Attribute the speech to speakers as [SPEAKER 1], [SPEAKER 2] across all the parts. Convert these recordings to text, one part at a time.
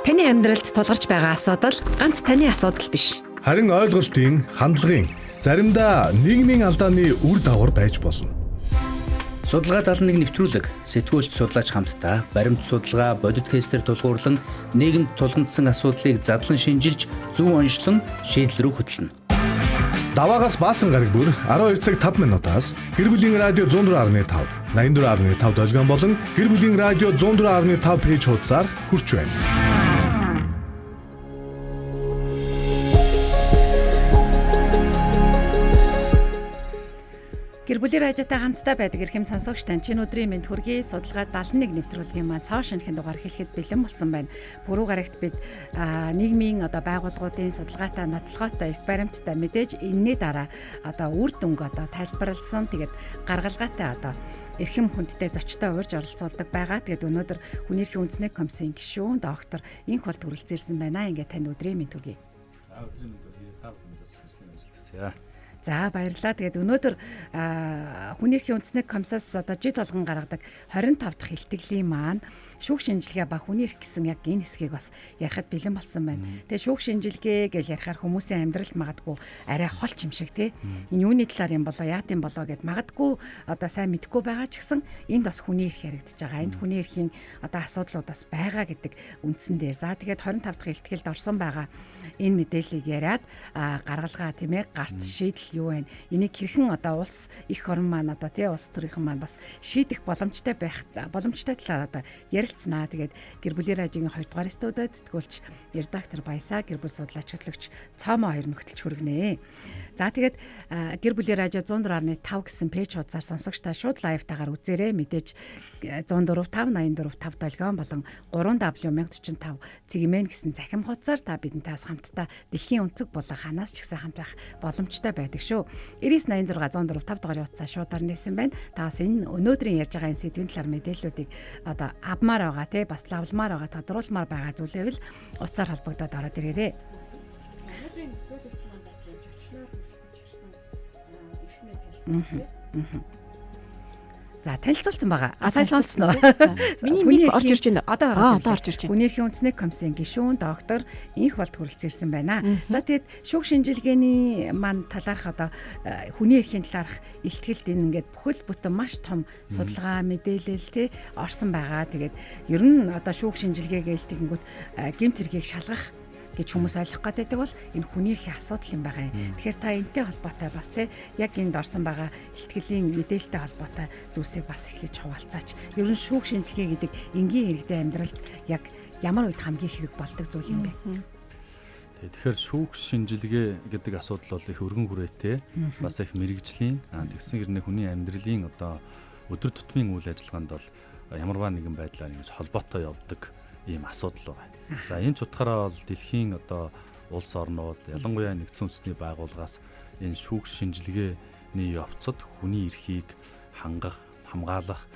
[SPEAKER 1] Таны амьдралд тулгарч байгаа асуудал ганц таны асуудал биш.
[SPEAKER 2] Харин ойлголтын, хандлагын, заримдаа нийгмийн алдааны үр дагавар байж болно.
[SPEAKER 3] Судалгаа 71 нэвтрүүлэг сэтгүүлч судлаач хамтдаа баримт судалгаа, бодит кейсээр тулгуурлан нийгэмд тулгамдсан асуудлыг задлан шинжилж, зөв онцлон шийдэл рүү хөтлөнө.
[SPEAKER 2] Даваагаас баасан гараг бүр 12 цаг 5 минутаас гэр бүлийн радио 104.5, 84.5 долгион болон гэр бүлийн радио 104.5 пэйж хуудасаар хүрч байна.
[SPEAKER 1] Гэр бүлийн радиотай хамтдаа байдаг эрхэм сонсогч тань чинь өдрийн мэнд хүргэе. Судалгаа 71 нэвтрүүлгийн маань цоо шинэхэн дугаар хэлэхэд бэлэн болсон байна. Пүрэв гарагт бид нийгмийн байгууллагуудын судалгаатай нотлохотой их баримттай мэдээж энэний дараа үр дүнг тайлбарлсан. Тэгээд гаргалгаатай эрхэм хүндтэй зочтой урьж оролцуулдаг байгаа. Тэгээд өнөөдөр Хүний эрхийн үндэсний комиссийн гишүүн доктор Инх болт хүрэлцээрсэн байна. Ингээд танд өдрийн мэнд хүргэе.
[SPEAKER 3] Өдрийн мэнд хүргэе. Та бүхэнд бас ажлын ажил.
[SPEAKER 1] За баярлалаа. Тэгээд өнөөдөр Хүний эрхийн үндэсний комиссаас жид толгон гаргадаг 25 дахь хэлтгэлийн маань шүүх шинжилгээ ба хүний эрх гэсэн яг энэ хэсгийг бас ярихад бэлэн болсон байна. Тэгээд шүүх шинжилгээ гэж ярихаар хүмүүсийн амьдралд магадгүй арай хол юм шиг тий. Энэ юуны талаар юм болоо, яат юм болоо гэд магадгүй сайн мэдэхгүй байгаа ч гэсэн энд бас хүний эрх яригдж байгаа. Энд хүний эрхийн асуудлууд бас байгаа гэдэг үндсэн дээр. За тэгээд 25 дахь хэлтгэлд орсон байгаа энэ мэдээллийг яриад гаргалгаа тийм ээ гарц шийдэл юу вэ? Энийг хэрхэн улс их орн маань улс төрийнхэн маань бас шийдэх боломжтой талаар ярилцсанаа. Тэгээд гэр бүлийн радиогийн 2 дугаар студид сэтгүүлч редактор Баясаа, гэр бүл судлаач хөтлөгч Цомо хоёр нөхөлж хүргэнэ. За тэгээд гэр бүлийн радио 104.5 гэсэн пэйж хуудасаар сонсогчдаа шууд лайвтайгаар үзээрэй. Мэдээж 104.5 84.5 долгион болон 3W1045 цэгмэн гэсэн захим хуудасаар та бидэнтэйс хамтдаа дэлхийн өнцөг булан ханаас ч гэсэн хамт байх боломжтой байдаг шүү. 9986 104.5 дугаар хуудасаа шуудаар нээсэн байна. Таас энэ өнөөдрийн ярьж байгаа энэ сэдвийн талаар мэдээллүүдийг авмаар байгаа тий, бас лавламаар байгаа, тодруулмаар байгаа зүйлээвэл утсаар холбогдоод ороод ирээрэй. За танилцуулсан байгаа. Сайн сонссон уу?
[SPEAKER 4] Миний орж ирж байна.
[SPEAKER 1] Одоо
[SPEAKER 4] орж ирж байна.
[SPEAKER 1] Хүний эрхийн үндэсний комиссийн гишүүн доктор Инх болт хүрэлцээрсэн байна. За тэгээд шүүх шинжилгээний маань талаарх хүний эрхийн талаарх илтгэлд энэ ингээд бүхэл бүтэн маш том судалгаа мэдээлэл тий орсон байгаа. Тэгээд ер нь шүүх шинжилгээ гэлтэнгүүт гэмт хэргийг шалгах гэж хүмүүс ойлгох гэдэг бол энэ хүний эрхийн асуудал юм байгаа юм. Тэгэхээр та энэтэй холбоотой бас яг энд орсон байгаа илтгэлийн мэдээлэлтэй холбоотой зүйлсийг бас эхлэж хуваалцаач. Ер нь шүүх шинжилгээ гэдэг энгийн иргэдийн амьдралд яг ямар үед хамгийн хэрэг болдог зүйл юм бэ?
[SPEAKER 3] Тэгэхээр шүүх шинжилгээ гэдэг асуудал бол их өргөн хүрээтэй, бас их мэрэгжлийн тэгсэн хэрнээ хүний амьдралын өдөр тутмын үйл ажиллагаанд бол ямарваа нэгэн байдлаар ингэж холбоотой явдаг ийм асуудал байна. За энэ ч утгаараа бол дэлхийн улс орнууд, ялангуяа нэгдсэн үндэсний байгууллагаас энэ шүүх шинжилгээний явцад хүний эрхийг хангах, хамгаалах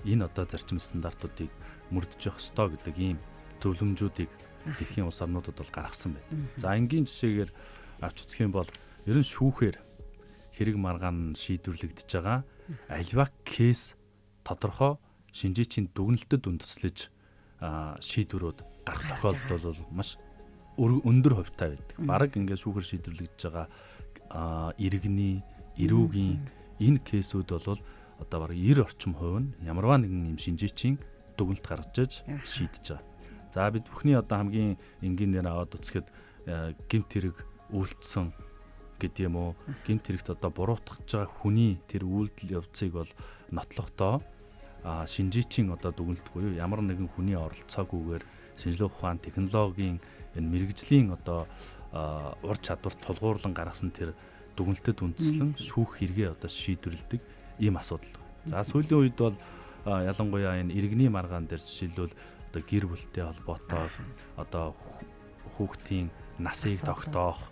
[SPEAKER 3] энэ зарчим стандартуудыг мөрдөж явах ёстой гэдэг ийм зөвлөмжүүдийг дэлхийн улс орнуудад бол гаргасан байна. За энгийн жишээгээр авч үзэх юм бол ерөн шүүхээр хэрэг маргаан шийдвэрлэгдэж байгаа альва кейс тодорхой шинжээчийн дүгнэлтэд үндэслэж шийдвэрүүд гарах тохиолдол бол маш өндөр хувьтай байдаг. Бараг ингээд шүүхэр шийдвэрлэгдэж байгаа иргэний, эрүүгийн энэ кейсүүд бол бараг 90 орчим хувь нь ямарваа нэгэн юм шинжээчийн дүгнэлт гаргаж шийдэж байгаа. За бид бүхний хамгийн энгийнээр аваад үзэхэд гэмт хэрэг үйлдэлсэн гэдэг юм уу? Гэмт хэрэгт буруутгаж байгаа хүний тэр үйлдэл явцыг бол нотлохдоо шинжээчийн дүгнэлт буюу ямар нэгэн хүний оролцоогүйгээр шинжилгээ ухаан технологийн энэ мэрэгжлийн ур чадвар тулгуурлан гаргасан тэр дүгнэлтэд үндэслэн шүүх хэрэгээ шийдвэрлэдэг ийм асуудал. За сүүлийн үед бол ялангуяа энэ иргэний маргаан дээр жишээлбэл гэр бүлтэй холбоотой хүүхдийн насыг тогтоох,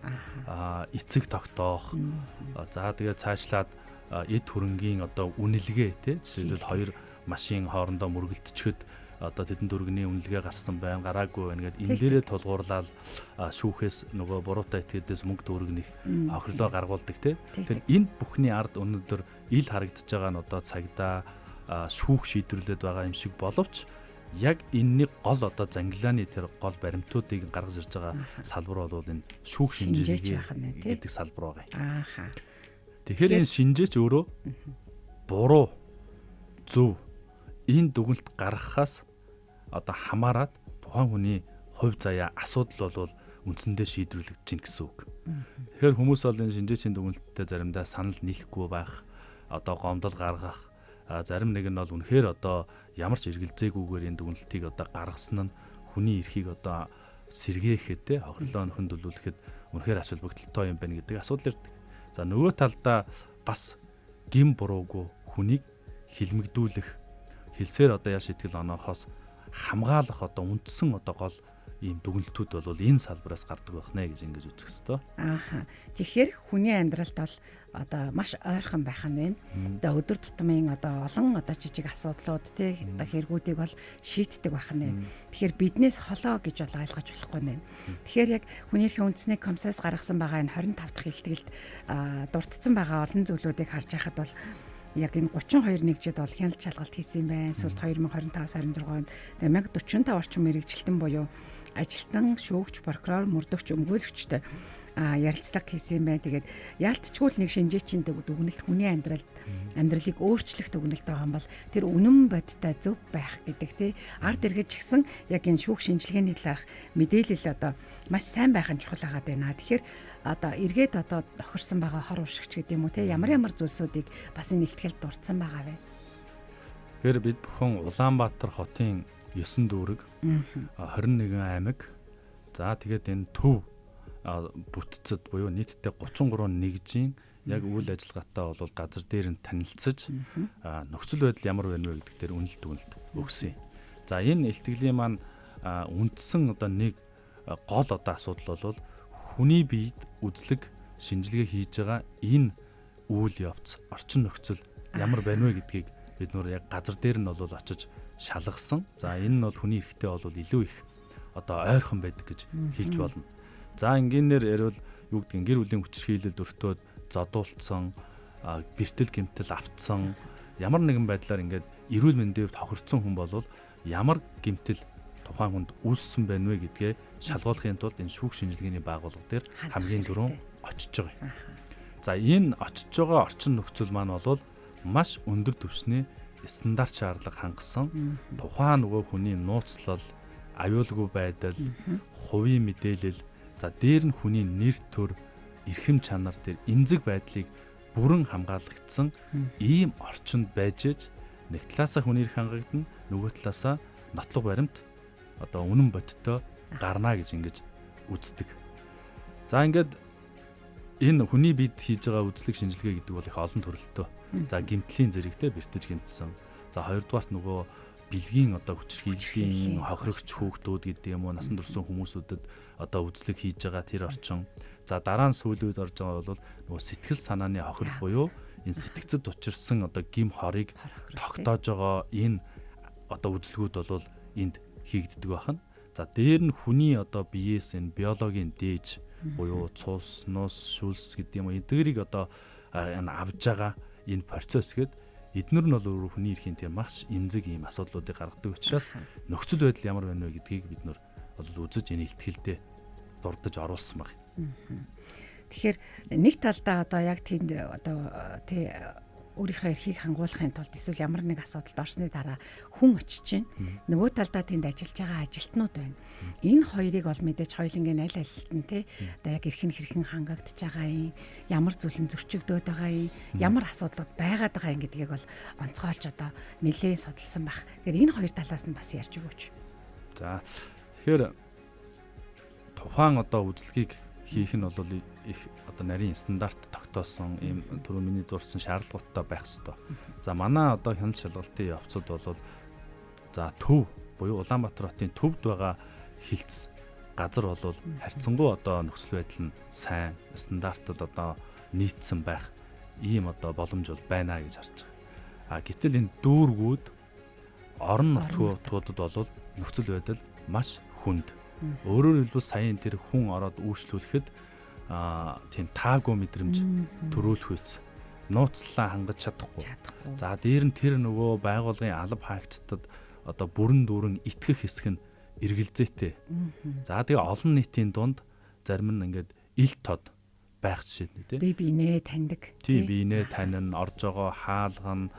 [SPEAKER 3] эцэг тогтоох, за тэгээд цаашлаад эд хөрөнгийн үнэлгээ жишээлбэл хоёр машин хоорондоо мөргөлдчихэд тэдэн дөргөний үнэлгээ гарсан байна, гараагүй байна гэдэг энэ дээрээ тулгуурлаад шүүхээс нөгөө буруутай этгээдээс мөнгө төгрөгнөх хохирлоо гаргуулдаг Тэгэхээр энэ бүхний ард өнөөдөр ил харагдаж байгаа нь цагдаа шүүх шийдвэрлээд байгаа юм шиг боловч яг энэний гол одоо зангилааны тэр гол баримтуудыг гаргаж ирж байгаа салбар бол энэ шүүх шинжилгээ гэдэг салбар байгаа.
[SPEAKER 1] Ааха.
[SPEAKER 3] Тэгэхээр энэ шинжээч өөрөө буруу зөв энэ дүгнэлт гаргахаас одоо хамаарат тухайн хүний хувь заяа асуудал бол үндсэндээ шийдвэрлэгдэж чинь гэсэн үг. Тэгэхээр хүмүүс бол энэ шинжээчийн дүгнэлттэй заримдаа санал нийлэхгүй байх, одоо гомдол гаргах, зарим нэг нь бол үнэхээр одоо ямар ч эргэлзээгүйгээр энэ дүгнэлтийг одоо гаргасан нь хүний эрхийг одоо сэргээхэд те хохирлоо нөхөнд төлөвлөхөд үнэхээр ач холбогдолтой юм байна гэдэг асуудал ирдэг. За нөгөө талдаа бас гин буруугүй хүнийг хилмигдүүлэх, хэлсээр одоо яаш итгэл оноохоос хамгаалах одоо үндсэн одоо гол ийм дүгнэлтүүд бол энэ салбараас гардаг байх нэ гэж ингэж үзэх ёстой.
[SPEAKER 1] Ааха. Тэгэхээр хүний амьдралд бол одоо маш ойрхон байх нь байна. Одоо өдөр тутмын одоо олон одоо жижиг асуудлууд тий одоо хэрэгүүдийг бол шийддэг байх нь байна. Тэгэхээр биднээс холоо гэж бол ойлгож болохгүй нэ. Тэгэхээр яг хүний эрхийн үндэсний комиссаас гаргасан байгаа энэ 25 дахь илтгэлд дурдсан байгаа олон зүйлүүдийг харж байхад бол яг энэ 32 нэгжид бол хяналт шалгалт хийсэн юм байна. Сүүлд 2025-26 онд 1045 орчим мэрэгжилтэн буюу ажилтан, шүүгч, прокурор, мөрдөгч, өмгөөлөгчтэй ярилцлага хийсэн юм байна. Тэгээд яалтчгүй л нэг шинжээчийн дүгнэлт хүний амьдралыг өөрчлөх дүгнэлт байгаа юм бол тэр үнэн бодтой зөв байх гэдэг тий ард иргэж гисэн яг энэ шүүх шинжилгээний талаарх мэдээлэл одоо маш сайн байх нь чухал байгаа даа. Тэгэхээр одоо эргээд одоо охирсон байгаа хор уршигч гэдэг юм уу те ямар зүйлсүүдийг бас энэ илтгэл дурдсан байгаа вэ.
[SPEAKER 3] Тэгэхээр бид бүхэн Улаанбаатар хотын 9 дүүрэг 21 аймаг за тэгээд энэ төв бүтцэд буюу нийтдээ 33 нэгжийн яг үйл ажиллагаатай бол газар дээр нь танилцж нөхцөл байдал ямар байна вэ гэдэг дээр үнэлт дүгнэлт өгсөн. За энэ илтгэлийн маань үндсэн одоо нэг гол одоо асуудал бол хүний биед үзлэг шинжилгээ хийж байгаа энэ үйл явц орчин нөхцөл ямар байна вэ гэдгийг бид нөр яг газар дээр нь бол очиж шалгасан. За энэ нь бол хүний эрхтэй бол илүү их одоо ойрхон байдаг гэж хэлж болно. За ингээнээр ярил юу гэдгийг гэр бүлийн хүчирхийлэлд өртөөд зодуулсан, бэртэл гэмтэл автсан ямар нэгэн байдлаар ингээд эрүүл мэндийн хувьд хохирцсон хүн бол ямар гэмтэл тухайн хүнд үүссэн байна вэ гэдгээ шалгуулахын тулд энэ шүүх шинжилгээний байгууллага дээр хамгийн түрүүн очиж байгаа юм. За энэ очиж байгаа орчин нөхцөл маань бол маш өндөр түвшний стандарт шаардлага хангасан тухайн нөгөө хүний нууцлал, аюулгүй байдал, хувийн мэдээлэл, за дээр нь хүний нэр төр, эрхэм чанар дээр эмзэг байдлыг бүрэн хамгаалагдсан ийм орчинд байж ээж нэг талаасаа хүний эрх хангагдана, нөгөө талаасаа нотлого баримт одоо үнэн бодиттой гарна гэж ингэж үздэг. За ингээд энэ хүний бид хийж байгаа үзлэг шинжилгээ гэдэг бол их олон төрөлтөө. За гэмтлийн зэрэгтэй бэртэж гэмтсэн. За хоёрдугаарт нөгөө бэлгийн одоо хүчирхийллийн хохирогч хүүхдүүд гэдэг юм уу насан турш хүмүүсүүдэд одоо үзлэг хийж байгаа тэр орчин. За дараа нь сүүлийн үед орж байгаа бол нөгөө сэтгэл санааны хохирол буюу энэ сэтгцэд учирсан одоо гим хорыг тогтоож байгаа энэ одоо үзлгүүд бол энд хийгддэг байна. За дээр нь хүний одоо биеэс энэ биологийн дээж буюу цус, нус, шүлс гэдэг юм уу эдгэрийг одоо энэ авж байгаа энэ процесс гээд эднэр нь бол хүний эрхийн тийм маш эмзэг ийм асуудлуудыг гаргадаг учраас нөхцөл байдал ямар байна вэ гэдгийг бид нар бол үзэж энэ илтгэлдээ дурдж оруулсан баг.
[SPEAKER 1] Тэгэхээр нэг талдаа одоо яг тэнд одоо тий өөрийнхөө эрхийг хангуулахын тулд эсвэл ямар нэг асуудалд орсны дараа хүн очиж байна. Нөгөө талдаа тэнд ажиллаж байгаа ажилтнууд байна. Энэ хоёрыг бол мэдээж хоёулангийн аль алилтан тий одоо яг эрх нь хэрхэн хангагдж байгаа юм, ямар зүйлэн зөрчигдөөд байгаа юм, ямар асуудлууд байгаад байгаа юм гэдгийг бол онцгойлж одоо нэлээд судалсан баг. Тэгэхээр энэ хоёр талаас нь бас ярьж өгөөч.
[SPEAKER 3] За тэгэхээр тухайн одоо үзлэгийг хийх нь бол их одоо нарийн стандарт тогтоосон ийм түрүү миний дурдсан шаардлагатай байх ёстой. За манай одоо хяналт шалгалтын явцад бол за төв буюу Улаанбаатар хотын төвд байгаа хилцс газар бол харьцангуй одоо нөхцөл байдал нь сайн стандартад одоо нийцсэн байх ийм одоо боломж бол байна гэж харж байгаа. Гэтэл энэ дүүргүүд орон нутгуудад бол нөхцөл байдал маш хүнд. Өөрөөр хэлбэл саяын тэр хүн ороод үйлчлүүлэхэд тийм таагүй мэдрэмж төрүүлэх үйс нууцлаа хангаж чадахгүй. За дээр нь тэр нөгөө байгууллагын алба хаагчдад одоо бүрэн дүүрэн итгэх хэсэг нь эргэлзээтэй. За тэгээ олон нийтийн дунд зарим нь ингээд ил тод байх жишээ нэ тий.
[SPEAKER 1] Би бинээ таньдаг.
[SPEAKER 3] Тий бинээ танин орж байгаа хаалган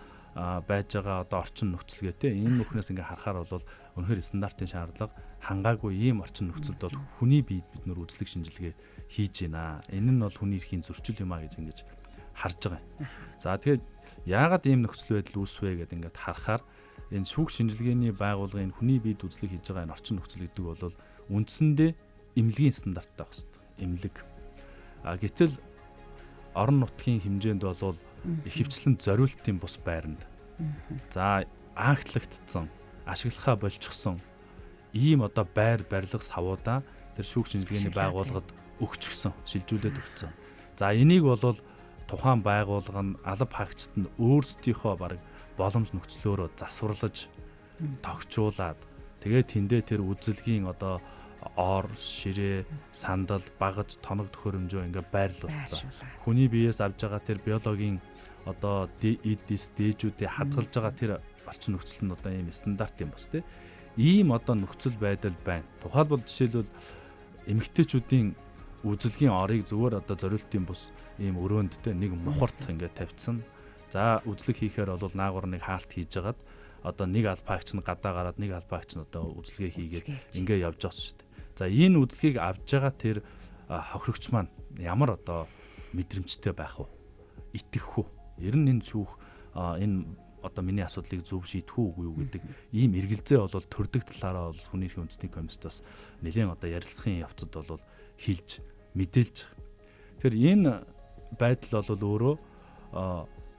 [SPEAKER 3] байж байгаа одоо орчин нөхцөлгээ тий. Энэ бүхнээс ингээд харахаар бол үнэхээр стандартын шаардлага хангаагүй ийм орчин нөхцөлд бол хүний биед бид нөр үзлэг шинжилгээ хийж байна. Энэ нь бол хүний эрхийн зөрчил юм а гэж ингэж харж байгаа юм. За тэгээд яагаад ийм нөхцөл байдал үүсвэ гэдэг ингээд харахаар энэ шүүх шинжилгээний байгууллагын хүний биед үзлэг хийж байгаа энэ орчин нөхцөл гэдэг бол үндсэндээ эмнэлгийн стандарттай байх хэрэгтэй. Эмнэлэг. Гэтэл орон нутгийн хэмжээнд бол ихэвчлэн зориултын бус байранд. За анхлагдсан, ашиглахаа болчихсон ийм одоо байр барилга савуудаа тэр шүүх шинжилгээний байгууллагад өгчихсөн, шилжүүлээд өгсөн. За энийг бол тухайн байгууллага нь алба хаагчид нь өөрсдийнхөө баг боломж нөхцлөөрөө засварлаж тогтчуулаад тэгээд тэндээ тэр үзэлгийн одоо ор, ширээ, сандал, багаж, тоног төхөөрөмжөө ингээ байрлуулсан. Хүний биеэс авж байгаа тэр биологийн одоо эдис дээжүүдээ хадгалж байгаа тэр орчин нөхцөл нь одоо ийм стандарт юм бос тий. Ийм одоо нөхцөл байдал байна. Тухайлбал жишээлбэл эмэгтэйчүүдийн үзэлгийн орыг зүгээр одоо зориултын бус ийм өрөөндтэй нэг мухарт ингээ тавьчихсан. За үзлэг хийхээр бол наагур нэг хаалт хийж агаад одоо нэг албаагч нь гадаа гараад нэг албаагч нь одоо үзлэгээ хийгээд ингээ явж байгаа шүү дээ. За энэ үзлэгийг авж байгаа тэр хохирогч маань ямар одоо мэдрэмжтэй байх вэ? Итгэх үү? Ер нь энэ шүүх энэ одоо миний асуудлыг зөв шийдэх үгүй юу гэдэг ийм эргэлзээ бол төрдөг талаараа бол хүний эрхийн үндэсний комиссоос нэлээд одоо ярилцлагын явцад бол хилж мэдээлж. Тэр энэ байдал бол өөрөө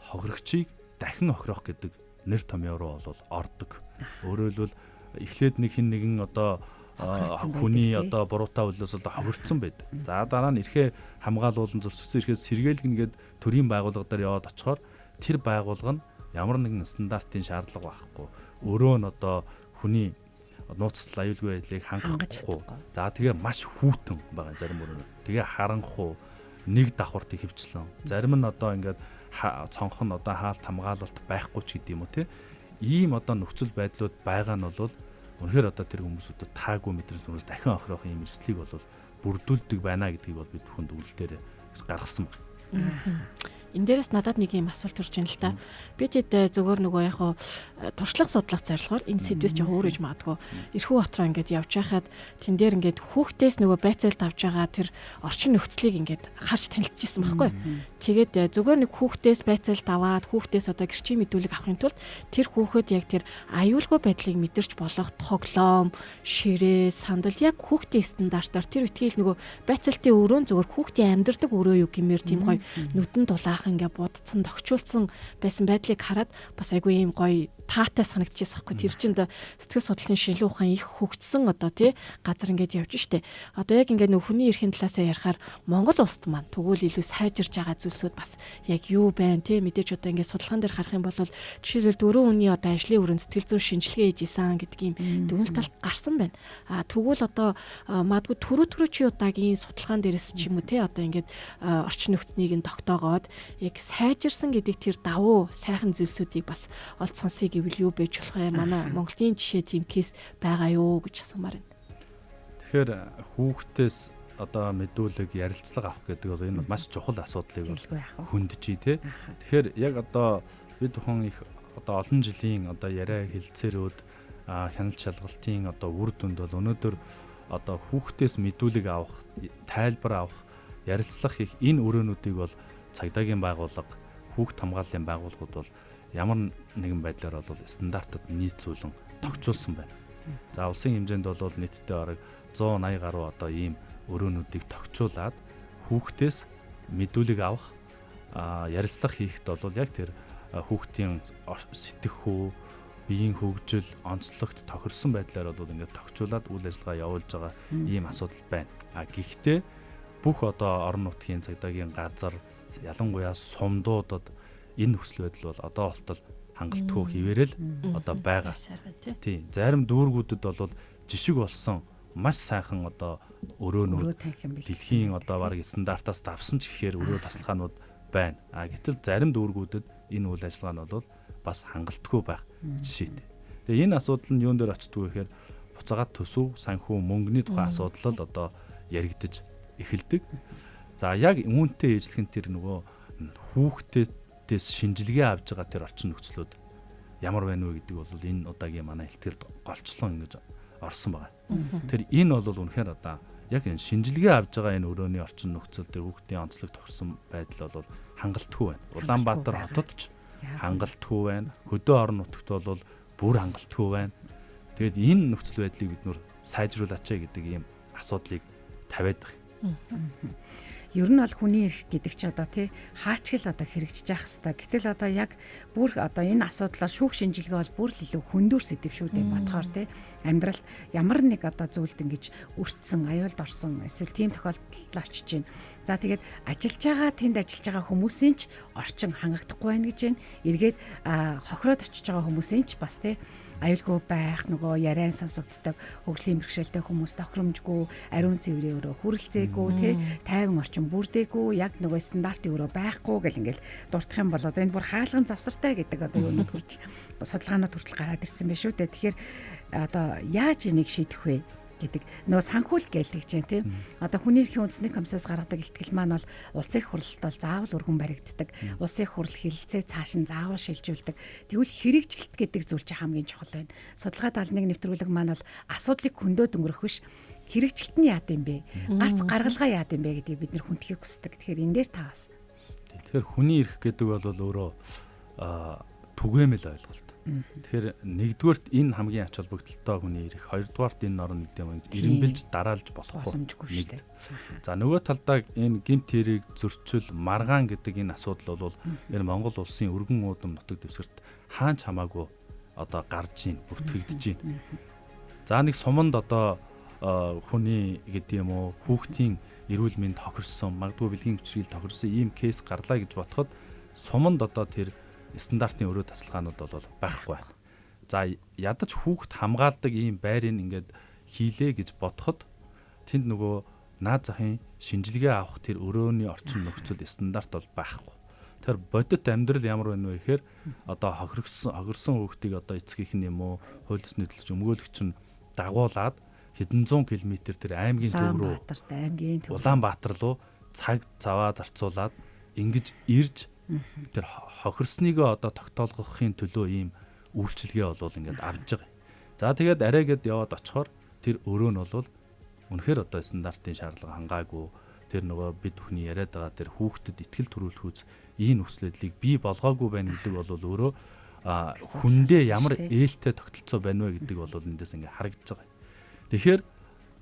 [SPEAKER 3] хохирогчийг дахин хохирох гэдэг нэр томьёо руу бол ордог. Өөрөөр хэлбэл эхлээд нэг хин нэгэн одоо хүний одоо буруутай үйлээс одоо хохирцсан байдаг. За дараа нь эрхээ хамгаалуулан зөрчсөн эрхээ сэргээлгэн гээд төрийн байгууллага дээр яваад очихоор тэр байгууллага нь ямар нэгэн стандартын шаардлага байхгүй. Өөрөө нь одоо хүний нууцлал аюулгүй байдлыг хангахгүй. За тэгээ маш хүүтэн байгаа зарим өрөө. Тэгээ харанхуу нэг давхарт ихэвчлэн. Зарим нь одоо ингээд цонх нь одоо хаалт хамгаалалт байхгүй ч гэдэм үү те. Ийм одоо нөхцөл байдлууд байгаа нь бол үнэхээр одоо тэр хүмүүсүүдэд таагүй мэдрэмж төрөөс дахин охирох юм эрсдлийг бол бүрдүүлдэг байна гэдгийг бол бид бүхэнд үлдээр гаргасан байна.
[SPEAKER 4] Энэ дээрээс надад нэг юм асуулт төрж байна л та. Би тэд зөвөр нөгөө яг туршлага судлах зорилгоор энэ сэдвээс ч өөрөж магадгүй. Эрхүү хотроо ингээд явж байхад тэн дээр ингээд хүүхдээс нөгөө байцаалт авж байгаа тэр орчин нөхцөлийг ингээд харж танилцчихсан байхгүй. Тэгээд зөвөр нэг хүүхдээс байцаалт аваад хүүхдээс одоо гэрчийн мэдүүлэг авахын тулд тэр хүүхэд яг тэр аюулгүй байдлыг мэдэрч болох тоглоом, ширээ, сандал яг хүүхдийн стандартаар тэр үтгэл нөгөө байцаалтын өрөөнд зөвөр хүүхдийн амьдардаг өрөө юу гэмээр тийм гоё нүдэн дулаах ингээ будцсан тогтчулсан байсан байдлыг хараад бас айгүй юм гоё таатай санагдчихсан байхгүй. Тэр чинь сэтгэл судлалын шинжилгээ ухаан их хөгжсөн одоо тий газар ингээд явж штэ. Одоо яг ингээд нөх хүний эрхийн талаасаа ярихаар Монгол улсад маань тэгвэл илүү сайжирж байгаа зүйлсүүд бас яг юу байна тий мэдээж одоо ингээд судалгаан дээр харах юм бол жишээлбэл дөрөв хүний одоо ажлын өрөөнд сэтгэл зүйн шинжилгээ хийж исэн гэдэг юм дүгнэлт тал гарсан байна. Тэгвэл одоо магадгүй төрөө удаагийн судалгаан дээрээс ч юм уу тий одоо ингээд орчин нөхцөлийг нь тогтоогоод яг сайжирсан гэдэг тэр давуу сайхан зүйлсүүдийг бас олж сонсъё гэвэл юу байж болох вэ? Манай Монголын жишээ тийм кейс байгаа юу гэж асуумаар байна.
[SPEAKER 3] Тэгэхээр хүүхдээс одоо мэдүүлэг ярилцлага авах гэдэг бол энэ маш чухал асуудлыг хөндөж тий. Тэгэхээр яг одоо бид бүхэн их одоо олон жилийн одоо яриа хэлцээрүүд хяналт шалгалтын одоо үр дүнд бол өнөөдөр одоо хүүхдээс мэдүүлэг авах, тайлбар авах, ярилцлах их энэ өрөөнүүдийг бол цагдаагийн байгууллага, хүүхд хамгааллын байгууллагууд бол ямар нэгэн байдлаар бол стандартад нийцүүлэн тогтчулсан байна. За улсын хэмжээнд бол нийтдээ бараг 180 гаруй одоо ийм өрөөнүүдийг тогтчуулаад хүүхдээс мэдүүлэг авах, ярилцлага хийхэд бол яг тэр хүүхдийн сэтгэхүй, биеийн хөгжил, онцлогт тохирсон байдлаар бол ингээд тогтчуулаад үйл ажиллагаа явуулж байгаа ийм асуудал байна. Гэхдээ бүх одоо орон нутгийн цагдаагийн газар ялангуяа сумдуудад энэ нөхцөл байдал бол одоо болтол хангалтгүй хിവэрэл одоо байгаа. Тийм. Зарим дүүргүүдэд бол жишг болсон маш сайхан одоо өрөөнүүд дэлхийн одоо бараг стандартаас давсан ч гэхээр өрөө таслахаанууд байна. Гэтэл зарим дүүргүүдэд энэ үйл ажиллагаа нь бол бас хангалтгүй байх жишээтэй. Тэгээ энэ асуудал нь юун дээр очдөг вэ гэхээр буцаагаад төсөв, санхүү, мөнгөний тухайн асуудал л одоо яригдаж эхэлдэг. За яг үүнтэй ээжлэхэн тэр нөгөө хүүхдээс шинжилгээ авж байгаа тэр орчин нөхцлүүд ямар байна вэ гэдэг бол энэ удаагийн манай хэлтгэлд голчлон ингэж орсон байгаа. Тэр энэ бол үнэхээр одоо яг энэ шинжилгээ авж байгаа энэ өрөөний орчин нөхцөл тэр хүүхдийн онцлог тохирсон байдал бол хангалтгүй байна. Улаанбаатар хотод ч хангалтгүй байна. Хөдөө орон нутагт бол бүр хангалтгүй байна. Тэгэд энэ нөхцөл байдлыг бид нөр сайжруулаач гэдэг ийм асуудлыг тавиад байгаа.
[SPEAKER 1] Ер нь бол хүний эрх гэдэг чи одоо тий хаачгал одоо хэрэгжиж явах хэвээр. Гэтэл одоо яг бүр одоо энэ асуудлаар шүүх шинжилгээ бол бүр л илүү хөндөөр сэдв шүү дээ бодохоор тий амьдралд ямар нэг одоо зүйлд ингэж өртсөн, аюулд орсон эсвэл тийм тохиолдол очиж байна. За тэгээд ажиллаж байгаа тэнд ажиллаж байгаа хүмүүсийн ч орчин хангагдахгүй байна гэж байна. Эргээд хохироод очиж байгаа хүмүүсийн ч бас тий аюулгүй байх нөгөө яриан сонсогддог хөгжлийн бэрхшээлтэй хүмүүс тохиромжгүй ариун цэврийн өрөө хүрэлцээгүй тий тайван орчин бүрдээгүй яг нөгөө стандартын өрөө байхгүй гэл ингээл дуртах юм бол одоо энэ бүр хаалган завсартай гэдэг одоо юунууд хүртэл судалгаанууд хүртэл гараад ирсэн байх шүү дээ. Тэгэхээр одоо яаж энийг шийдэх вэ гэдэг нөгөө санхүүл гэлдэг чинь тийм одоо хүний эрхийн үндэсний комиссаас гаргадаг илтгэл маань бол улсын их хурлд бол заавал өргөн баригддаг. Улсын их хурл хэлэлцээ цааш нь заавал шилжүүлдэг. Тэгвэл хэрэгжилт гэдэг зүйл чинь хамгийн чухал байна. Судалгаа 71 нэвтрүүлэг маань бол асуудлыг хөндөд өнгөрөх биш хэрэгжилт нь яад юм бэ? Гарц гаргалгаа яад юм бэ гэдгийг бид нэр хүндхийг хүсдэг. Тэгэхээр энэ дээр та бас.
[SPEAKER 3] Тэгэхээр хүний эрх гэдэг бол өөрөө түгээмэл ойлголт. Тэгэхээр нэгдүгээрт энэ хамгийн ач холбогдолтой хүний эрх, хоёрдугаарт энэ орон нэгдэм эренбэлж дараалж болохгүй. За нөгөө талдаа энэ гэмт хэрэг зөрчил, маргаан гэдэг энэ асуудал бол энэ Монгол улсын өргөн уудам нутаг дэвсгэрт хаач хамаагүй одоо гарж ийн, бүртгэгдэж ийн. За нэг суманд одоо хүний гэдэг юм уу хүүхдийн эрүүл мэнд тохирсон, магадгүй бэлгийн хүчрэл тохирсон ийм кейс гарлаа гэж бодоход суманд одоо тэр стандартын өрөө тасалгаанууд бол байхгүй байна. За ядаж хүүхд хамгаалдаг ийм байрыг ингээд хийлээ гэж бодоход тэнд нөгөө наад захын шинжилгээ авах тэр өрөөний орчин нөхцөл стандарт бол байхгүй. Тэр бодит амьдрал ямар байна вэ гэхээр одоо хохирсон хүүхдийг одоо эцгийнх нь юм уу хуулиас нийтлж өмгөөлөгч нь дагуулад хэдэн зуун километр тэр аймгийн төв рүү Улаанбаатар руу цаг заваа зарцуулаад ингэж ирж тэр хохирсныг одоо тогтоолгохын төлөө ийм үйлчилгээ бол ингээд авж байгаа. За тэгээд арайгээд яваад очихоор тэр өрөө нь бол үнэхээр одоо стандартын шаардлага хангаагүй тэр нөгөө бид бүхний яриад байгаа тэр хүүхдэд итгэл төрүүлэх үз ийм нөхцөлөдлийг бий болгоогүй байна гэдэг бол өөрөө хүндээ ямар ээлтэй тогтолцоо байна вэ гэдэг бол эндээс ингээд харагдаж байгаа. Тэгэхээр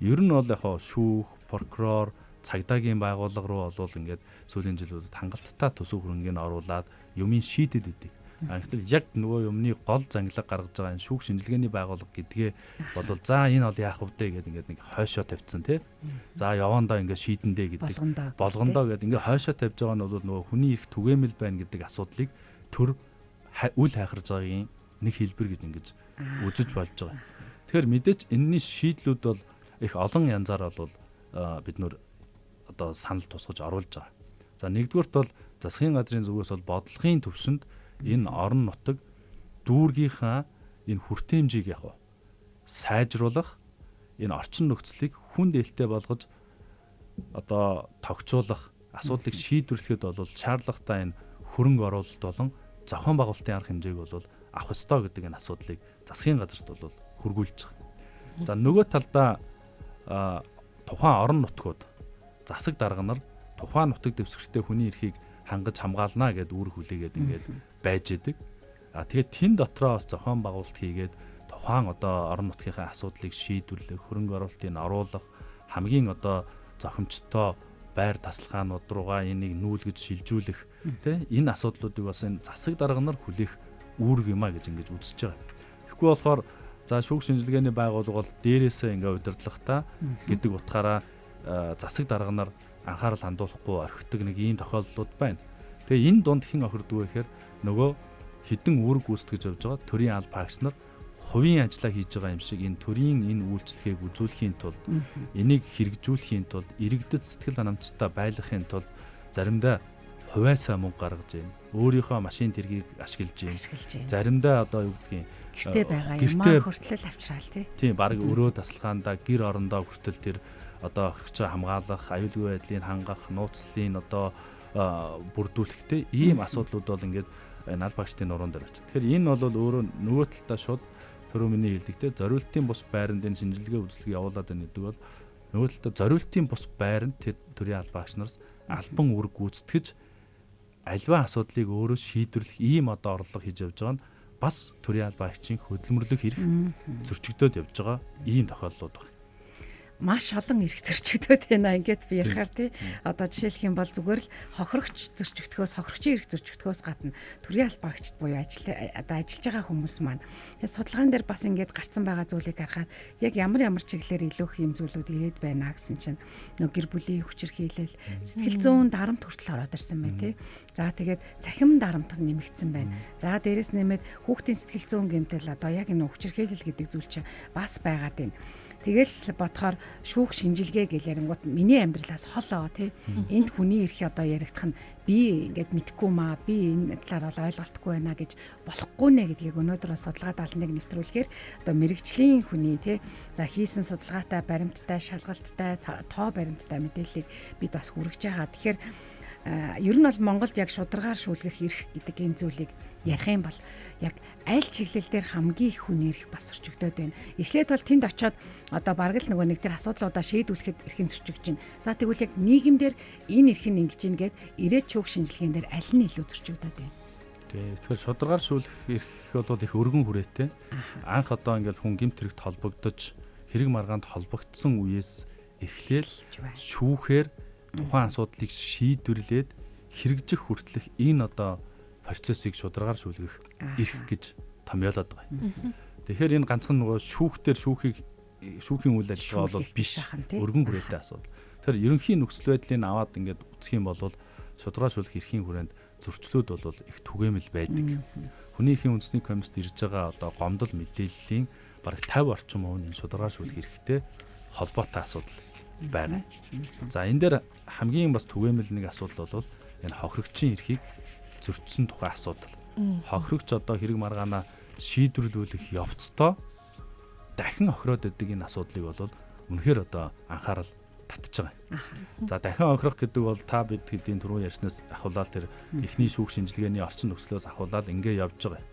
[SPEAKER 3] ер нь бол яг шүүх, прокурор, цагдаагийн байгууллага руу бол ингээд сүүлийн жилүүдэд хангалттай төсөв хөрөнгөний оруулаад юмын шийдэд идэв. Гэтэл яг нөгөө юмны гол зангилга гаргаж байгаа энэ шүүх шинжилгээний байгууллага гэдгээ бол за энэ бол яах вэ гэдэг ингээд нэг хойшоо тавьчихсан тий. За явандаа ингээд шийдэндээ гэдэг болгондоо гэдэг ингээд хойшоо тавьж байгаа нь бол нөгөө хүний эрх түгээмэл байна гэдэг асуудлыг төр үл хайхарж байгаагийн нэг хэлбэр гэж ингээд үзэж болж байгаа. Тэгэхээр мэдээж энэний шийдлүүд бол их олон янзаар бол бид нөр одоо санал тусгаж оруулж байгаа. За нэгдүгürt бол засгийн газрын зүгээс бол бодлогын төвшөнд энэ орон нутаг дүүргийнхаа энэ хүртээмжийг яг сайжруулах энэ орчин нөхцөлийг хүнд ээлтэй болгож одоо тогтцоолох асуудлыг шийдвэрлэхэд бол шаардлагатай энэ хөрөнгө оруулалт болон зохион байгуулалтын арга хэмжээг бол авах ёстой гэдэг энэ асуудлыг засгийн газарт бол хөргүүлж байгаа. За нөгөө талдаа тухайн орон нутгууд засаг дарга нар тухайн нутаг дэвсгэртэй хүний эрхийг хангаж хамгаална гэдээ үүрэг хүлээгээд ингээд байж идэг. Тэгээд тэн дотроо бас зохион байгуулалт хийгээд тухайн одоо орон нутгийнхаа асуудлыг шийдвэрлэх, хөрөнгө оруулалтыг оруулах, хамгийн одоо зохимжтой байр тасалгаанууд руугаа энийг нүүлгэж шилжүүлэх тэ энэ асуудлуудыг бас энэ засаг дарга нар хүлээх үүрэг юм а гэж ингэж үзэж байгаа. Тэгэхгүй болохоор за шүүх шинжилгээний байгууллага бол дээрээсээ ингээ удирдлагатай гэдэг утгаараа засаг дарга нар анхаарал хандуулахгүй орхидог нэг ийм тохиолдлууд байна. Тэгээ энэ дунд хэн охирдгоо гэхээр нөгөө хідэн үүрэг гүйцэтгэж явж байгаа төрийн аль багш нар хувийн ажиллаа хийж байгаа юм шиг энэ төрийн энэ үйлчлэгийг үзүүлэхийн тулд энийг хэрэгжүүлэхийн тулд иргэдэд сэтгэл ханамжтай байлгахын тулд заримдаа хувиасаа мөнгө гаргаж байна. Өөрийнхөө машин тэргийг ашиглаж байна. Заримдаа одоо юу гэдгийг
[SPEAKER 1] гэртээ байгаа
[SPEAKER 3] гэртээ
[SPEAKER 1] юмаа хүртэл авчраал тий.
[SPEAKER 3] Тийм баг өрөө тасалгаандаа гэр орондоо хүртэл тэр одоо орхигчоо хамгаалах, аюулгүй байдлыг хангах, нууцлалын одоо бүрдүүлэхтэй ийм асуудлууд бол ингээд энэ аль багчдын нуруунд дээр очив. Тэгэхээр энэ бол өөрөө нөгөө талдаа шууд түрүү миний хэлдэгтэй зориултын бус байранд энэ шинжилгээ үзлэгийг явуулаад байна гэдэг бол нөгөө талдаа зориултын бус байранд тэр төрийн аль багч нараас албан үүрэг гүйцэтгэж альва асуудлыг өөрөө шийдвэрлэх ийм одоо орлого хийж явж байгаа нь бас төрийн аль багчийн хөдөлмөрлөх эрх зөрчигдөөд явж байгаа ийм тохиолдлууд байна.
[SPEAKER 1] Маш олон эрх зөрчигдөөд байна. Ингээд би ярихаар тий. Одоо жишээлх юм бол зүгээр л хохирогч хохирогчийн эрх зөрчигдөхөөс гадна төрийн аль багчд буюу одоо ажиллаж байгаа хүмүүс маань судалгаан дээр бас ингээд гарцсан байгаа зүйлийг харахаар яг ямар чиглэлээр илүү их юм зүйлүүд ирээд байна гэсэн чинь гэр бүлийн хүчирхийлэл, сэтгэл зүйн дарамт хүртэл ороод ирсэн байна тий. За тэгээд цахим дарамт нэмэгдсэн байна. За дээрэс нэмээд хүүхдийн сэтгэл зүйн гэмтэл одоо яг энэ хүчирхийлэл гэдэг зүйл чинь бас байгаад байна. Тэгэл бодохоор шүүх шинжилгээ гэж ярингууд миний амьдралаас холоо тий. Энд хүний эрх одоо яригдах нь би ингээд мэдхгүй маа, би энэ талаар бол ойлголтгүй байна гэж болохгүй нэ гэдгийг өнөөдөр бас судалгаа 71 нэвтрүүлэхээр одоо мэрэгжлийн хүний тий. За хийсэн судалгаатай, баримттай, шалгалттай, тоо баримттай мэдээллийг бид бас хүргэж байгаа. Тэгэхээр ер нь бол Монголд яг шударгаар шүүлгэх эрх гэдэг энэ зүйлийг ярих юм бол яг аль чиглэл дээр хамгийн их хүний эрх бас зөрчигдөөд байна. Эхлээд бол тэнд очиод одоо бараг л нөгөө нэг тэр асуудлуудаа шийдвэрлэхэд эрхэн зөрчигдөж байна. За тэгвэл яг нийгэмдэр энэ эрх нь ингэж гин гэд ирээд шүүх шинжилгээнд дээр аль нь илүү зөрчигдөөд байна.
[SPEAKER 3] Тэгэхээр шударгаар шүүлэх эрх бол их өргөн хүрээтэй. Анх одоо ингээл хүн гэмт хэрэгт холбогдож хэрэг маргаанд холбогдсон үеэс эхлээл шүүхээр тухайн асуудлыг шийдвэрлээд хэрэгжих хүртэлх энэ одоо процессыг шударгаар шүүлгэх эрх гэж томьёолоод байгаа. Тэгэхээр энэ ганцхан нөгөө шүүхийн үйл ажиллагаа бол биш, өргөн хүрээтэй асуудал. Тэгэхээр ерөнхий нөхцөл байдлыг аваад ингээд үзэх юм бол шударгаар шүүлэх эрхийн хүрээнд зөрчлүүд бол их түгээмэл байдаг. Хүний эрхийн үндэсний комиссд ирж байгаа одоо гомдол мэдээллийн бараг 50 орчим хувь нь шударгаар шүүлэх эрхтэй холбоотой асуудал байгаа. За энэ дээр хамгийн бас түгээмэл нэг асуудал бол энэ хохирогчийн эрхийг зөрчсөн тухай асуудал. Хохирогч одоо хэрэг маргаанаа шийдвэрлүүлэх явцдаа дахин хохироод байдаг энэ асуудлыг бол үнэхээр одоо анхаарал татж байгаа. За дахин хохирох гэдэг бол та бид хэдийн түрүү ярьснаас ахуулаад тэр эхний шүүх шинжилгээний орчин нөхцлөөс ахуулаад ингэ явж байгаа.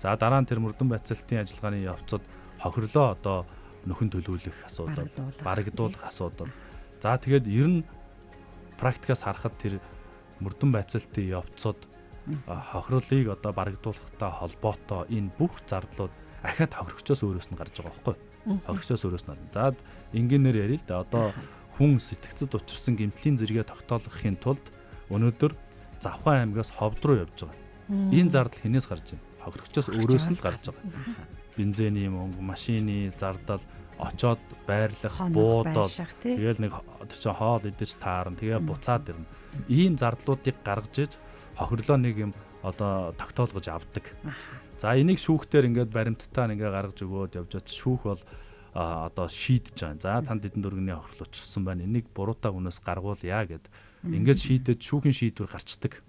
[SPEAKER 3] За дараа нь тэр мөрдөн байцаалтын ажиллагааны явцад хохирлоо одоо нөхөн төлөвлөх асуудал, барагдуулах асуудал. За тэгээд ер нь практикаас харахад тэр мөрдөн байцаалтын явцад хохирлыг одоо барагдуулахтай холбоотой энэ бүх зардлууд ахаад хохирогчоос өөрөөс нь гарч байгаа байхгүй. Хохирогчоос өөрөөс нь. За ингээнээр ярил л да. Одоо хүн сэтгцэд учирсан гэмтлийн зэрэгээ тогтоолгохын тулд өнөөдөр Завхан аймгаас Ховд руу явж байгаа. Энэ зардал хэнээс гарч байна? Хохирогчоос өөрөөс нь гарч байгаа. Бензиний мөнгө, машины зардал, очоод байрлах, буудал, тэгэл нэг чинь хоол идэж таарна, тэгээ буцаад ирнэ. Ийм зардлуудыг гаргаж иж хохирлоо нэг юм одоо тогтоолгож авдаг. За энийг шүүхтэр ингээд баримттай ингээ гаргаж өгөөд явж байгаа шүүх бол одоо шийдэж байгаа. За танд эдэн дөргөний хохирол учирсан байна. Энийг буруутай хүнээс гаргуулъя гэд ингээд шийдэж шүүхийн шийдвэр гарчдаг.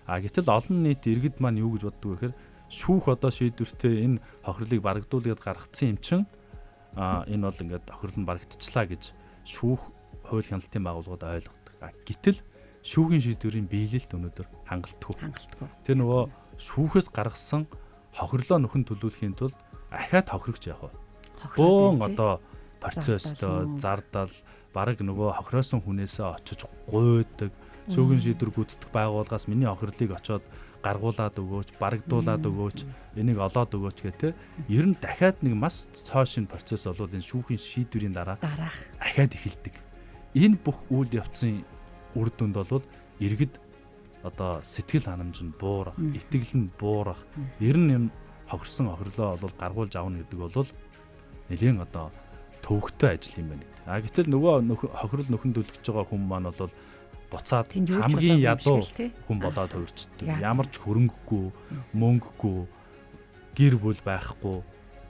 [SPEAKER 3] Гэтэл олон нийт иргэд маань юу гэж боддог вэ гэхээр шүүх одоо шийдвэртээ энэ хохирлыг барагдуулаад гаргацсан юм чин энэ бол ингээд хохирол нь барагдчихлаа гэж шүүх хууль хяналтын байгууллагууд ойлгодог. Гэтэл шүүхийн шийдвэрийн биелэлт өнөөдөр хангалтгүй. Тэр нөгөө шүүхээс гаргасан хохирлоо нөхөн төлөвлөхийн тулд ахаад хохирогч яах вэ? Бөөн одоо процесстой зардал бараг нөгөө хохироосон хүнээсээ очиж гуйдаг шүүхийн шийдвэр гүйцэтгэх байгууллагаас миний хохирлыг очоод гаргуулад өгөөч, барагдуулаад өгөөч, энийг олоод өгөөч гэх те. Ер нь дахиад нэг маш цоошин процесс болвол энэ шүүхийн шийдвэрийн дараа ахаад эхэлдэг. Энэ бүх үйл явцын үр дүнд бол иргэд одоо сэтгэл ханамж нь буурах, итгэл нь буурах, ер нь юм хохирсон хохирлоо бол гаргуулж авна гэдэг бол нэлийн одоо төвөгтэй ажил юм байна гэдэг. Гэтэл нөгөө хохирол нөхөн төлөвлөж байгаа хүн маань бол буцаад хамгийн ядуу хүн болоод хувирчдаг. Ямар ч хөрөнгөгүй, мөнгөгүй, гэр бүл байхгүй,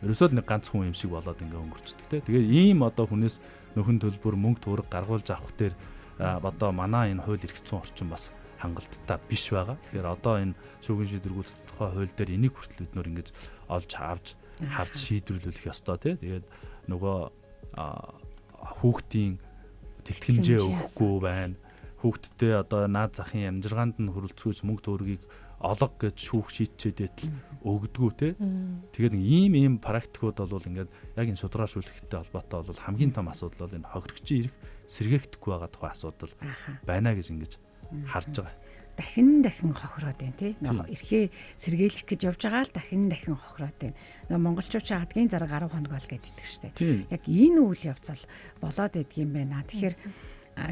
[SPEAKER 3] ерөөсөө нэг ганц хүн юм шиг болоод ингээ өнгөрчдөг те. Тэгээ ийм одоо хүнээс нөхөн төлбөр мөнгө төгрөг гаргуулж авах дээр одоо манай энэ хууль эрх зүйн орчин бас хангалттай биш байгаа. Тэгэхээр одоо энэ шүүхийн шийдвэр гүйцэтгэх тухай хууль дээр энийг хүртэл өднөр ингэж олж авч харж шийдвэрлүүлэх ёстой тий. Тэгээд нөгөө хүүхдийн тэлтгэмжээ өгөхгүй байна. Хүүхдтэй одоо наад захын амжиргаанд нь хөрөлцгөөж мөнгө төгрөгийг олго гэж шүүх шийдчихэд өгдөггүй те. Тэгээд ийм практикууд бол ингээд яг энэ шударгаашүүлэхтэй холбоотой бол хамгийн том асуудал бол энэ хохирогчийн эрх сэргээхдэггүй байгаа тухай асуудал байна гэж ингэж харж байгаа.
[SPEAKER 1] Дахин хохироод байна тий. Эрхээ сэргийлэх гэж явж байгаа л дахин хохироод байна. Нөгөө монголчууд ч хадгийн зарга 10 хоног бол гэдэг штеп. Яг энэ үйл явц болоод идэх юм байна. Тэгэхээр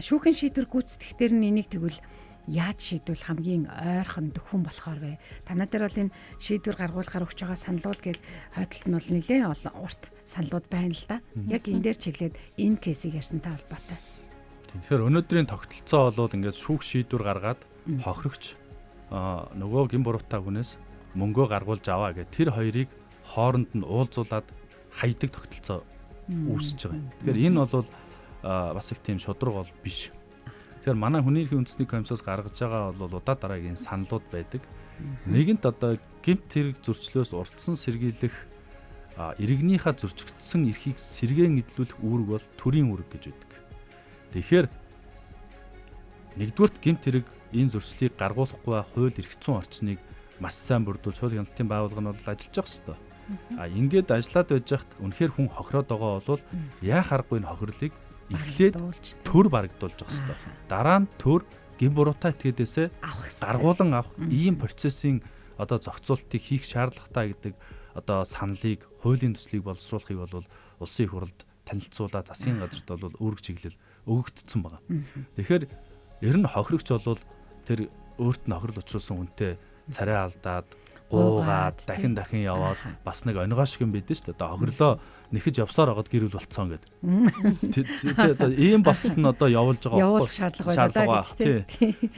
[SPEAKER 1] шүүхийн шийдвэр гүйцэтгэхтэр нь энийг тэгвэл яаж шийдвэл хамгийн ойрхон дөхөн болохоор вэ? Танаа дээр бол энэ шийдвэр гаргуулахаар өгч байгаа саналууд гээд хойдолд нь бол нэлээд урт саналууд байна л да. Яг энэ дээр чиглээд энэ кейсийг ярьсантай холбоотой.
[SPEAKER 3] Тэгэхээр өнөөдрийн тогтолцоо бол ингээд шүүх шийдвэр гаргаад хохирогч нөгөө гин буруутай хүнээс мөнгөө гаргуулж аваа гэх тэр хоёрыг хооронд нь уулзуулад хайдаг тогтолцоо үүсэж байгаа. Тэгэхээр энэ бол бас их тийм шудраг бол биш. Тэгэхээр манай хүний эрхийн үндэсний комиссоос гаргаж байгаа бол удаа дараагийн саналууд байдаг. Нэгэнт одоо гэмт хэрэг зөрчлөөс урдсан сэргийлэх иргэнийхээ зөрчигдсөн эрхийг сэргээн эдлүүлэх үүрэг бол төрийн үүрэг гэж байдаг. Тэгэхээр нэгдүгürt гэмт хэрэг энэ зөрчлийг гаргуулахгүй байх хууль эрх зүйн орчныг маш сайн бүрдүүлж хууль хяналтын байгууллага нь бол ажиллаж явах ёстой. Ингээд ажиллаад байж хат үнэхээр хүн хохироод байгаа бол яа харахгүй энэ хохирлыг эхлээд төр барагдуулж явах ёстой. Дараа нь төр гин буруутай этгээдээсээ гаргуулan авах ийм процессын одоо зохицуултыг хийх шаардлагатай гэдэг одоо саналыг хуулийн төслийг боловсруулахыг бол улсын их хурлд танилцуулаад засгийн газарт бол үүрэг чиглэл өгөгдсөн байна. Тэгэхээр ер нь хохирогч бол тэр өөрт нь хохирол учруулсан хүнтэй царай алдаад гуугаад дахин яваад бас нэг онигоо шиг юм байдэн шүү дээ. Одоо хохирлоо нэхэж явсаар байгаад гэрүүл болцсон гэдэг. Одоо ийм болтол нь одоо явуулж байгаа
[SPEAKER 1] явуулах шаардлага байна гэж тийм.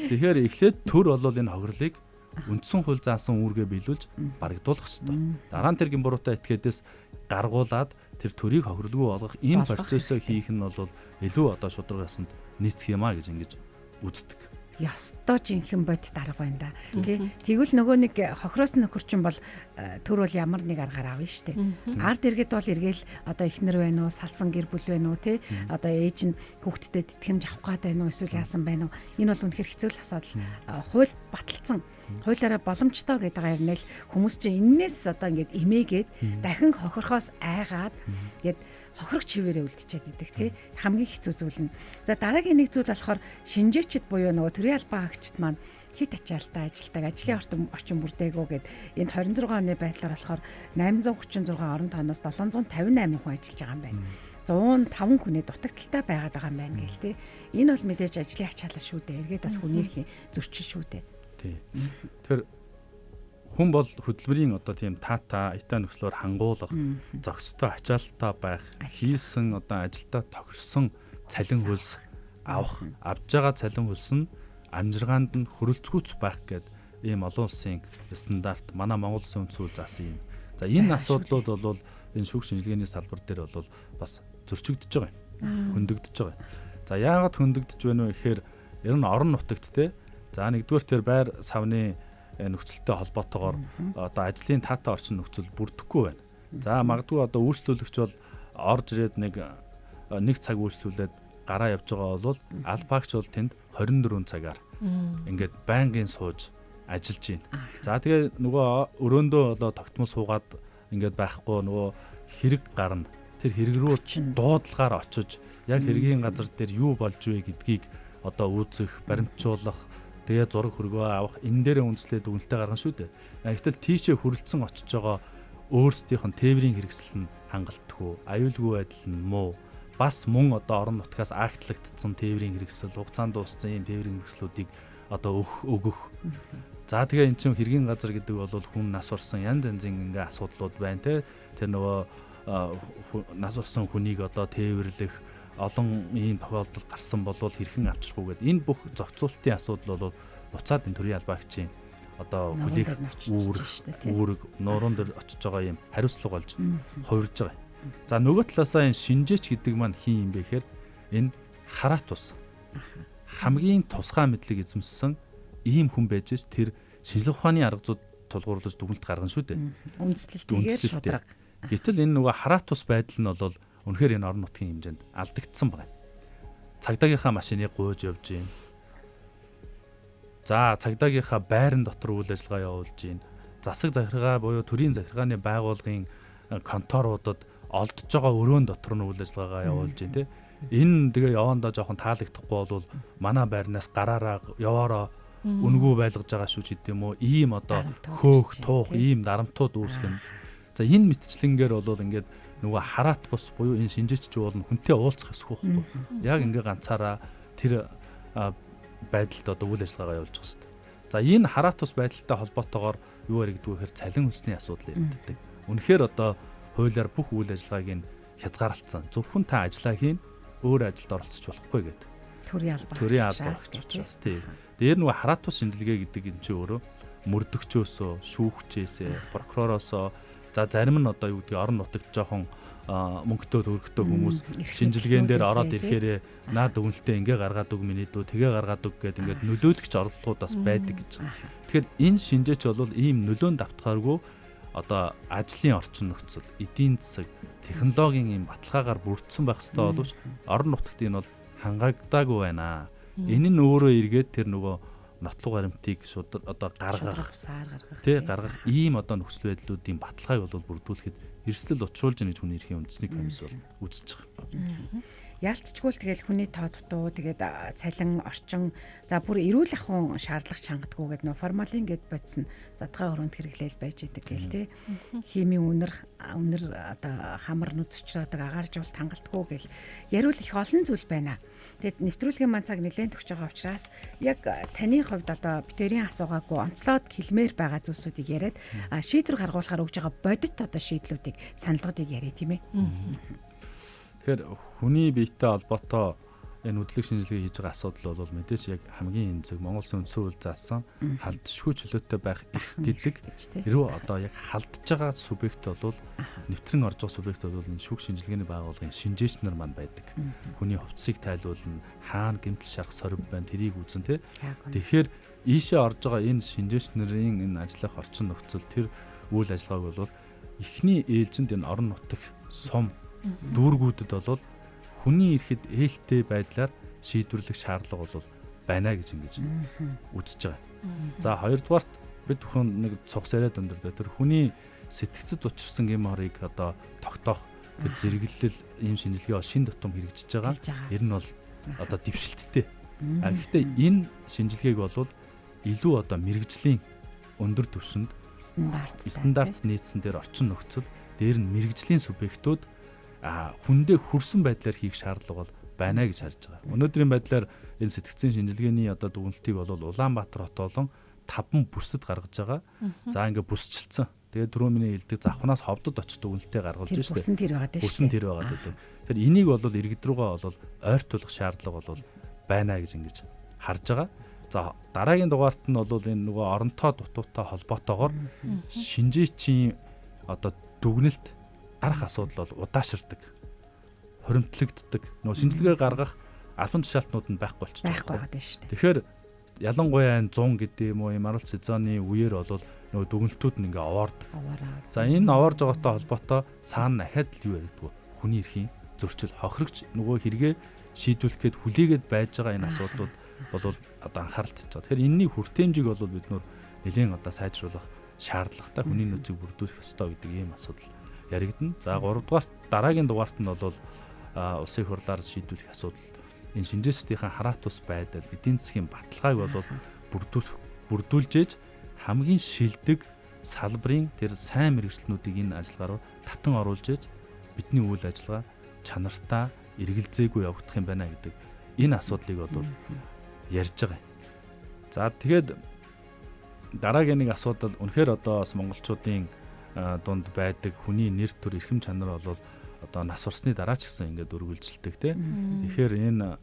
[SPEAKER 3] Тэгэхээр эхлээд төр бол энэ хохирлыг үндсэн хууль заасан үүргээ биелүүлж барагдуулах ёстой. Дараа нь тэр гин буруутай этгээдээс гаргуулад тэр төрийг хохирлгүй болгох энэ процессыг хийх нь бол илүү одоо шударга ясанд нийцэх юм а гэж ингэж үздэг.
[SPEAKER 1] Ястой жинхэнэ бодит арга байна да. Тэгвэл нөгөө нэг хохироос нөхөрчин бол төр бол ямар нэг аргаар авна штэ. Ард иргэд бол эргээл одоо ихнэр байна уу, салсан гэр бүл байна уу тий. Одоо ээж нь хүүхдэд тэтгэмж авах гээд байна уу, эсвэл яасан байна уу? Энэ бол үнэхэр хэцүү л асуудал. Хууль баталсан. Хуулиараа боломжтой гэдэг аярнал хүмүүс чинь эннээс одоо ингээд эмээгээд дахин хохирохоос айгаад ингээд хохирогч чивээрээ үлдчихэд идэг тий. Хамгийн хэцүү зүйл нь. За дараагийн нэг зүйл болохоор шинжээчд буюу нөгөө төрийн албан хаагчид маань хит ачаалтаа ажилтдаг, ажлын орчин бүрдээгөө гэд энд 26 оны байдлаар болохоор 836 орон тооноос 758 хүн ажиллаж байгаа юм байна. 105 хүнээ дутагдaltaй байгаад байгаа юм байна гээл тий. Энэ бол мэдээж ажлын ачаалал шүү дээ. Эргээд бас хүний эрхийн зөрчил шүү дээ.
[SPEAKER 3] Тий. Тэгэхээр хүн бол хөдөлмөрийн одоо тийм таата итаа нөхцлөөр хангуулах, зохистой ачаалттай байх, хийсэн одоо ажилдаа тохирсон цалин хөлс авах, авж байгаа цалин хөлс нь амжиргаанд нь хөрөлцгүүц байх гэд ийм олон улсын стандарт манай Монгол Улсын үндэс хууль заасан юм. За энэ асуудлууд бол энэ шүүх шинжилгээний салбар дээр бол бас зөрчигдөж байгаа юм. Хөндөгдөж байгаа юм. За яагаад хөндөгдөж байна вэ гэхээр ер нь орон нутагт те. За нэгдүгээр тэр байр савны нөхцөлтэй холбоотойгоор одоо ажлын таатай орчин нөхцөл бүрдэхгүй байна. За магадгүй одоо үйлчлүүлэгч бол орж ирээд нэг цаг үйлчлүүлээд гараа явж байгаа бол албаагч бол тэнд 24 цагаар ингээд байнгын сууж ажиллаж байна. За тэгээ нөгөө өрөөндөө болоо тогтмол суугаад ингээд байхгүй нөгөө хэрэг гарна. Тэр хэрэг рүү дуудлагаар очиж яг хэргийн газар дээр юу болж вэ гэдгийг одоо үүсэх, баримтжуулах, тэгээ зураг хөргөө авах энэ дээрээ үндэслээд үнэлтэд гаргана шүү дээ. Гэвтэл тийшээ хүрэлцэн очиж байгаа өөрсдийнх нь тээврийн хэрэгсэл нь хангалтгүй, аюулгүй байдал нь муу. Бас мөн одоо орон нутгаас агтлагдсан тээврийн хэрэгсэл, хугацаанд дууссан ийм тээврийн хэрэгслүүдийг одоо өгөх. За тэгээ эн чинь хэргийн газар гэдэг бол хүн нас орсон янз янзын ингээ асуудлууд байна те. Тэр нөгөө нас орсон хүнийг одоо тээвэрлэх олон ийм тохиолдол гарсан бол хэрхэн авчрахгүйгээд энэ бүх зохицуултын асуудал бол буцаад энэ төрийн албаагчийн одоо хүлээх үүрэг нуурын дээр очиж байгаа юм хариуцлага болж хувирж байгаа. За нөгөө талаасаа энэ шинжээч гэдэг маань хин юм бэ гэхээр энэ хараат ус хамгийн тусгай мэдлэг эзэмссэн ийм хүн байж тэр шинжилгээ ухааны арга зүйд тулгуурлаж дүгнэлт гаргана шүү дээ.
[SPEAKER 1] Үндэслэлтэйгээр шударга.
[SPEAKER 3] Гэтэл энэ нөгөө хараат тус байдал нь бол үнэхээр энэ орон нутгийн хэмжээнд алдагдсан байна. Цагдаагийнхаа машиныг гуйж явж гин. За цагдаагийнхаа байран дотор үйл ажиллагаа явуулж гин. Засаг захиргаа буюу төрийн захиргааны байгууллагын конторуудад олдож байгаа өрөөнд дотор нь үйл ажиллагаагаа явуулж гин тий. Энэ тэгээ явандаа жоохон таалагдахгүй бол манай байрнаас гараараа яваараа үнгүү байлгаж байгаа шүү ч гэдэм үү. Ийм одоо хөөх туох ийм дарамтууд үүсгэн. За энэ мэтчлэнгээр бол ингээд нөгөө хараат бус буюу энэ шинжээчч бол хүнтэй уулзах эсэх байхгүй. Яг ингээ ганцаараа тэр байдалд одоо үйл ажиллагаагаа явуулж байгаа шүү дээ. За энэ хараат бус байдалтай холбоотойгоор юу яригдвэ гэхээр цалин хүсний асуудал яригддаг. Үнэхээр одоо хуулиар бүх үйл ажиллагааг нь хязгаарлалцсан. Зөвхөн та ажиллаа хийн өөр ажилд оролцож болохгүй гэдэг. Төрийн албаа авч учраас тийм. Дээр нөгөө хараат бус шинжилгээ гэдэг юм чи өөрөө мөрдөгчөөсөө, шүүгчээсээ, прокуророосоо за зарим нь одоо юу гэдэг орон нутагт жоохон мөнгөтэй төрөхтэй хүмүүс шинжилгээн дээр ороод ирэхээр наад өгнөлтөө ингээ гаргаад өг миний дүү тэгээ гаргаад өг гэдэг ингээд нөлөөлөгч орлогууд бас байдаг гэж байна. Тэгэхээр энэ шинжээч бол ийм нөлөөнд давтахааргүй одоо ажлын орчин нөхцөл, эдийн засаг, технологийн ийм баталгаагаар бүрдсэн байх хэрэгтэй боловч орон нутагт энэ бол хангагдаагүй байна. Энэ нь өөрөө эргээд тэр нөгөө нотлог баримтыг шууд одоо гаргах ийм одоо нөхцөл байдлуудын баталгааг бол бүрдүүлэхэд эрсдэл учруулж байгаа гэж хүний эрхийн үндэсний комисс бол үзэж байгаа.
[SPEAKER 1] Яалтчгүй л тэгэл хүний тоо дутуу тэгээд цалин орчин за бүр эрүүл ахуйн шаардлага чангадгүй гэдэг нөө формалин гэд бодсон задгаа өрөөнд хэрэглээл байж идэг гэл те химийн үнэр одоо хамар нүд зөчрөөдөг агаар жуулт хангалтгүй гэл яриул их олон зүйл байна. Тэгэд нэвтрүүлгийн маань цаг нэлээд төгж байгаа учраас яг таны хувьд одоо битэрийн асуугаагүй онцлоод хэлмээр байгаа зүйлсүүдийг яриад шийдвэр гаргуулахаар өгж байгаа бодит одоо шийдлүүдийг саналгуудыг яриа тийм ээ.
[SPEAKER 3] Тэгэхээр хүний биетэй холбоотой энэ үдлэг шинжилгээ хийж байгаа асуудал бол мэдээж яг хамгийн энзэг Монгол Сүнсийн хууль заасан халдшгүй чөлөөтэй байх эрх гэдэг. Хэрвээ одоо яг халдж байгаа субъект бол нэвтрэн орж байгаа субъект бол энэ шүүх шинжилгээний байгууллагын шинжээч нар маань байдаг. Хүний хувцсыг тайлбарлана, хаана гэмтэл шарах сорив байна тэрийг үзэн тэ. Тэгэхээр ийшээ орж байгаа энэ шинжээч нарын энэ ажиллах орчин нөхцөл тэр үйл ажиллагааг бол эхний ээлжинд энэ орон нутаг сум дүүргүүдэд бол хүний ирэхэд ээлтэй байдлаар шийдвэрлэх шаардлага бол байна гэж ингэж үзэж байгаа. За хоёрдугаарт бид бүхэн нэг цогц яриад өндөрдөө тэр хүний сэтгцэд учирсан гэм хорыг одоо тогтоох тэр зэрэглэл ийм шинжилгээ шин тутам хэрэгжиж байгаа. Ер нь бол одоо дэвшилттэй. Гэхдээ энэ шинжилгээг бол илүү одоо мэрэгжлийн өндөр түвшинд стандарт нийцсэн дээр орчин нөхцөл дээр нь мэрэгжлийн субъектууд хүндээ хүрсэн байдлаар хийх шаардлага бол байна гэж харж байгаа. Өнөөдрийн байдлаар энэ сэтгцийн шинжилгээний одоо дүгнэлтийг бол Улаанбаатар хот болон 5 бүсэд гаргаж байгаа. За ингээ бүсчилсан. Тэгээд түрүү миний хэлдэг завхнаас ховдод очиж дүгнэлтээ гаргуулж штэ.
[SPEAKER 1] Бүсэн тэр байгаа дээ.
[SPEAKER 3] Бүсэн тэр байгаа дээ. Тэгэхээр энийг бол иргэд рүүгээ бол ойртуулах шаардлага бол байна гэж ингэж харж байгаа. За дараагийн дугаарт нь бол энэ нөгөө оронтой дутуутай холбоотойгоор шинжээчийн одоо дүгнэлт гарах асуудал бол удаашрдаг, хуримтлагддаг. Нөгөө шинжилгээ гаргах албан тушаалтнууд нь байхгүй болчихж байгаа шүү дээ. Тэгэхээр ялангуяа 100 гэдэг юм уу ийм арал сезоны үеэр бол нөгөө дүгнэлтүүд нь ингээ овоордог. За энэ овоорж байгаатай холбоотой цаана дахиад юу яригдгүү? Хүний эрхийн зөрчил хохирогч нөгөө хэрэгээ шийдвэрлэхэд хүлээгээд байж байгаа энэ асуудлууд бол одоо анхаарал татж байгаа. Тэгэхээр энэний хүртээмжийг бол бид нөр нэлээд одоо сайжруулах шаардлагатай хүний нөөцийг бүрдүүлэх ёстой гэдэг ийм асуудал яригдана. За 3 дугаарт дараагийн дугаарт нь бол улсын хурлаар шийдвэрлэх асуудал. Энэ шинжээчдийн хараат ус байдал, эдийн засгийн баталгааг бол бүрдүүлж ээж хамгийн шилдэг салбарын тэр сайн мэргэжлэнүүдийг энэ ажиллагаа руу татан оруулж ээж бидний үйл ажиллагаа чанартай эргэлзээгүй явагдах юм байна гэдэг энэ асуудлыг бол ярьж байгаа. За тэгээд дараагийн нэг асуудал үнэхээр одоо бас монголчуудын дунд байдаг хүний нэр төр эрхэм чанар бол одоо нас орсны дараа ч гэсэн ингээд өргөлжилдэг тий. Тэгэхээр энэ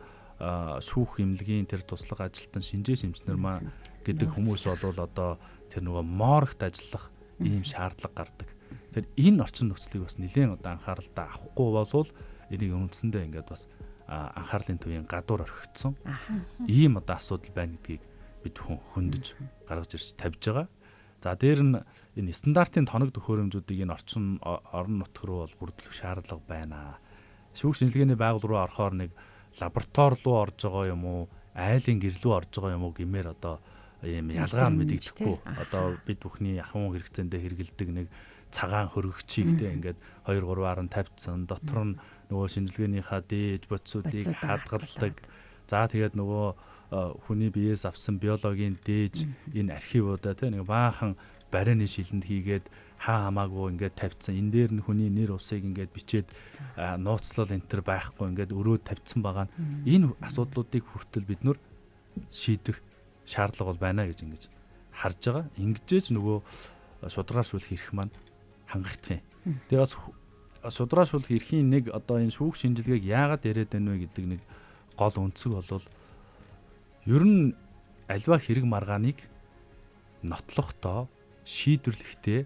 [SPEAKER 3] шүүх эмнэлгийн тэр туслах ажилтан шинжээч эмчнэр маа гэдэг хүмүүс бол одоо тэр нөгөө моорогт ажиллах ийм шаардлага гардаг. Тэр энэ орчин нөхцөлийг бас нэлээд одоо анхааралтай авахгүй болвол энийг үндсэндээ ингээд бас анхаарлын төвийн гадуур орхигдсон ийм одоо асуудал байна гэдгийг бид хөндөж гаргаж ирж тавьж байгаа. За дээр нь энэ стандартын тоног төхөөрөмжүүдийг энэ орон нутг руу бол бүрдүүлэх шаардлага байна. Шүүх шинжилгээний байгуул руу орохоор нэг лаборатори руу орж байгаа юм уу, айлын гэрлүү орж байгаа юм уу гэмээр одоо ийм ялгаар мэдэгдэхгүй. Одоо бид бүхний ахын хэрэгцээндээ хэрэгэлдэг нэг цагаан хөргөгчийг те ингээд 2-3-аар нь тавьчихсан. Дотор нь нөгөө шинжилгээнийхаа дээж бодисуудыг хадгалдаг. За тэгээд нөгөө хүний биеэс авсан биологийн дээж энэ архивуудаа те нэг баахан барины шилэнд хийгээд хамаагүй ингээд тавьчихсан. Энэ дээр нь хүний нэр усыг ингээд бичээд нууцлал энэ төр байхгүй ингээд өрөөд тавьчихсан байгаа нь энэ асуудлуудыг хүртэл бид нөр шийдэх шаардлага бол байна гэж ингэж харж байгаа. Ингэжээж нөгөө шударгаашуулах эрх маань хангагдах юм. Тэгээ бас шударгаашуулах эрхийн нэг одоо энэ шүүх шинжилгээг яагаад яриад байна вэ гэдэг нэг гол өнцөг бол ер нь альва хэрэг маргааныг нотлохдоо шийдвэрлэхдээ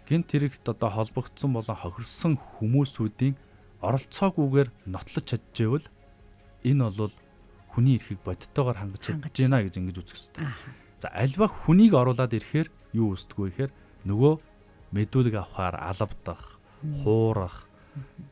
[SPEAKER 3] гэнт хэрэгт одоо холбогдсон болон хохирсон хүмүүсүүдийн оролцоогүйгээр нотлож чадчихвэл энэ бол хүний эрхийг бодиттойгоор хангаж чадж байна гэж ингэж үзэх хэрэгтэй. За альва хүнийг оруулаад ирэхээр юу үүсдэггүй гэхээр нөгөө мэдүүлэг авахаар алавдах, хуурах,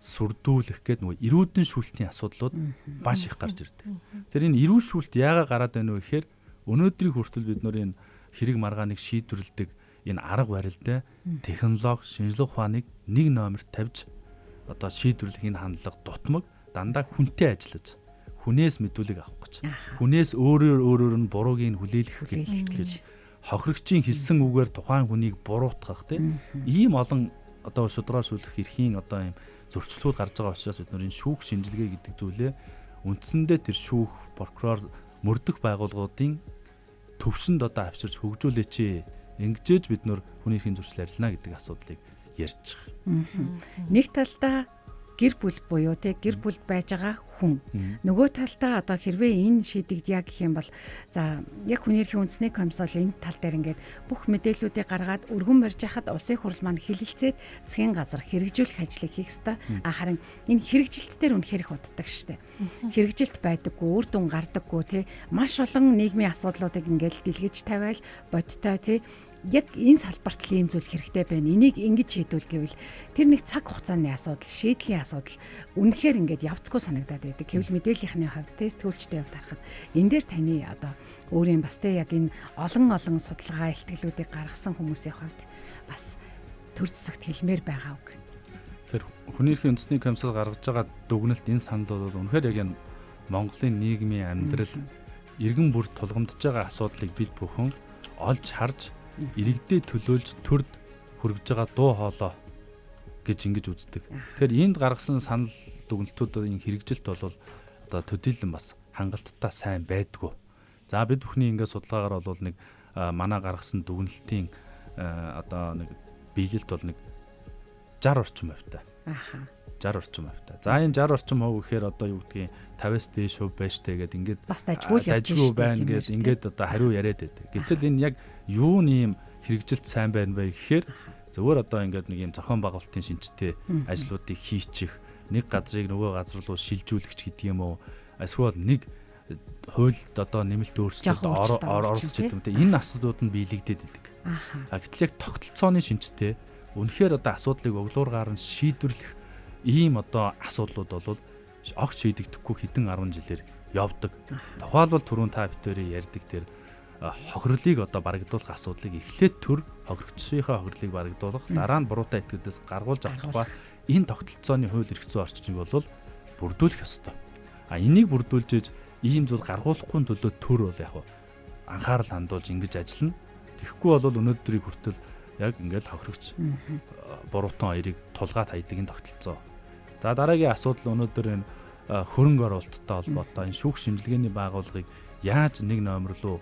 [SPEAKER 3] сүрдүүлэх гэдэг нөгөө эрүүдэн шүүлтийн асуудлууд маш их гарч ирдэг. Тэр энэ эрүү шүүлт яагаад гараад байна вэ гэхээр өнөөдрийн хүртэл бид нөр энэ хэрэг маргааныг шийдвэрлэдэг энэ арга барилтай технологи, шинжилгээ ухааныг нэг номерт тавьж одоо шийдвэрлэх энэ хандлага дутмаг дандаа хүнтэй ажиллаж хүнээс мэдүүлэг авах гэж. Хүнээс өөрөөр нь бурууг нь хүлээлгэх гэж хохирогчийн хэлсэн үгээр тухайн хүнийг буруутгах тийм ийм олон одоо шударгаашуулах эрхийн одоо ийм зөрчлүүд гарч байгаа учраас бид нэр шүүх шинжилгээ гэдэг зүйлээ үндсэндээ тэр шүүх, прокурор, мөрдөх байгууллагуудын төвшөнд одоо авчирч хөгжүүлээч. Ингэжээж бид нөр хүний эрхийн зөрчил арилна гэдэг асуудлыг ярьж байгаа.
[SPEAKER 1] Нэг талдаа гэр бүл буюу те гэр бүлд байж байгаа хүн. Нөгөө талдаа одоо хэрвээ энэ шийдэгдъя гэх юм бол за яг хүний эрхийн үндэсний комиссийн энэ тал дээр ингээд бүх мэдээллүүдийг гаргаад өргөн барьж хахад улсын хурал маань хилэлцээд засгийн газар хэрэгжүүлэх ажлыг хийх ёстой. Харин энэ хэрэгжилт дээр үнэхээр их уддаг штэ. Хэрэгжилт байдаггүй, үр дүн гардаггүй те маш олон нийгмийн асуудлуудыг ингээд дэлгэж тавиал бодтой те яг энэ салбарт л ийм зүйл хэрэгтэй байна. Энийг ингэж шийдвэл гэвэл тэр нэг цаг хугацааны асуудал, шийдлийн асуудал үнэхээр ингээд явцгүй санагдаад байдаг. Хэвлэл мэдээллийнхний хувьд тест төлөвчтэй явд харахад энэ дээр таны одоо өөрийн бас те яг энэ олон судалгаа илтгэлүүдийг гаргасан хүмүүсийн хувьд бас төр засагт хэлмээр байгаа үг.
[SPEAKER 3] Тэр хүний эрхийн үндэсний комиссар гаргаж байгаа дүгнэлт энэ санал бол үнэхээр яг энэ Монголын нийгмийн амьдрал иргэн бүрт тулгамдж байгаа асуудлыг бид бүхэн олж харж иргэдээ төлөөлж төрд хөргөж байгаа дуу хоолой гэж ингэж үздэг. Тэгэхээр энд гаргасан санал дүгнэлтүүдийн хэрэгжилт бол одоо төдийлөн бас хангалттай сайн байдгүй. За бид бүхний ингээд судалгаагаар бол нэг манай гаргасан дүгнэлтийн одоо нэг биелэлт бол нэг 60 орчим хувьтай. 60 орчим хувьтай. За энэ 60 орчим хувь гэхээр одоо юу гэдгийг 50-аас дээш хувь байж тээ гэдэг ингээд
[SPEAKER 1] бас дажгүй
[SPEAKER 3] байна гэдэг ингээд одоо хариу яриад байдаг. Гэтэл энэ яг юу нэм хэрэгжилт сайн байна вэ гэхээр зөвөр одоо ингээд нэг юм зохион байгуулалтын шинжтэй ажлуудыг хийчих, нэг газрыг нөгөө газар руу шилжүүлэгч гэдэг юм уу? Эсвэл нэг хуульд одоо нэмэлт өөрчлөлт оруулах гэдэг юм те. Энэ асуудлууд нь биелэгдээд идэг. Гэтэл яг тогтолцооны шинжтэй үнэхээр одоо асуудлыг өглөөргаар нь шийдвэрлэх ийм одоо асуудлууд бол огт шийдэгдэхгүй хэдэн 10 жилээр явдаг. Тухайлбал түрүүн та битүүрээ ярьдаг тэр хохирлыг одоо барагдуулах асуудлыг эхлээд төр хохирогчийнхаа хохирлыг барагдуулах, дараа нь буруутай этгээдээс гаргуулж авах ба энэ тогтолцооны хууль эрх зүйн орчныг бол бүрдүүлэх ёстой. Энийг бүрдүүлж ийм зүйл гаргуулахгүй төлөө төр бол яг анхаарал хандуулж ингэж ажиллана. Тэгэхгүй бол өнөөдрийг хүртэл яг ингээл хохирогч буруутан хоёрыг тулгаад хайдаг энэ тогтолцоо. За дараагийн асуудал өнөөдөр энэ хөрөнгө оруулалттай холбоотой энэ шүүх шинжилгээний байгууллагыг яаж нэг номер руу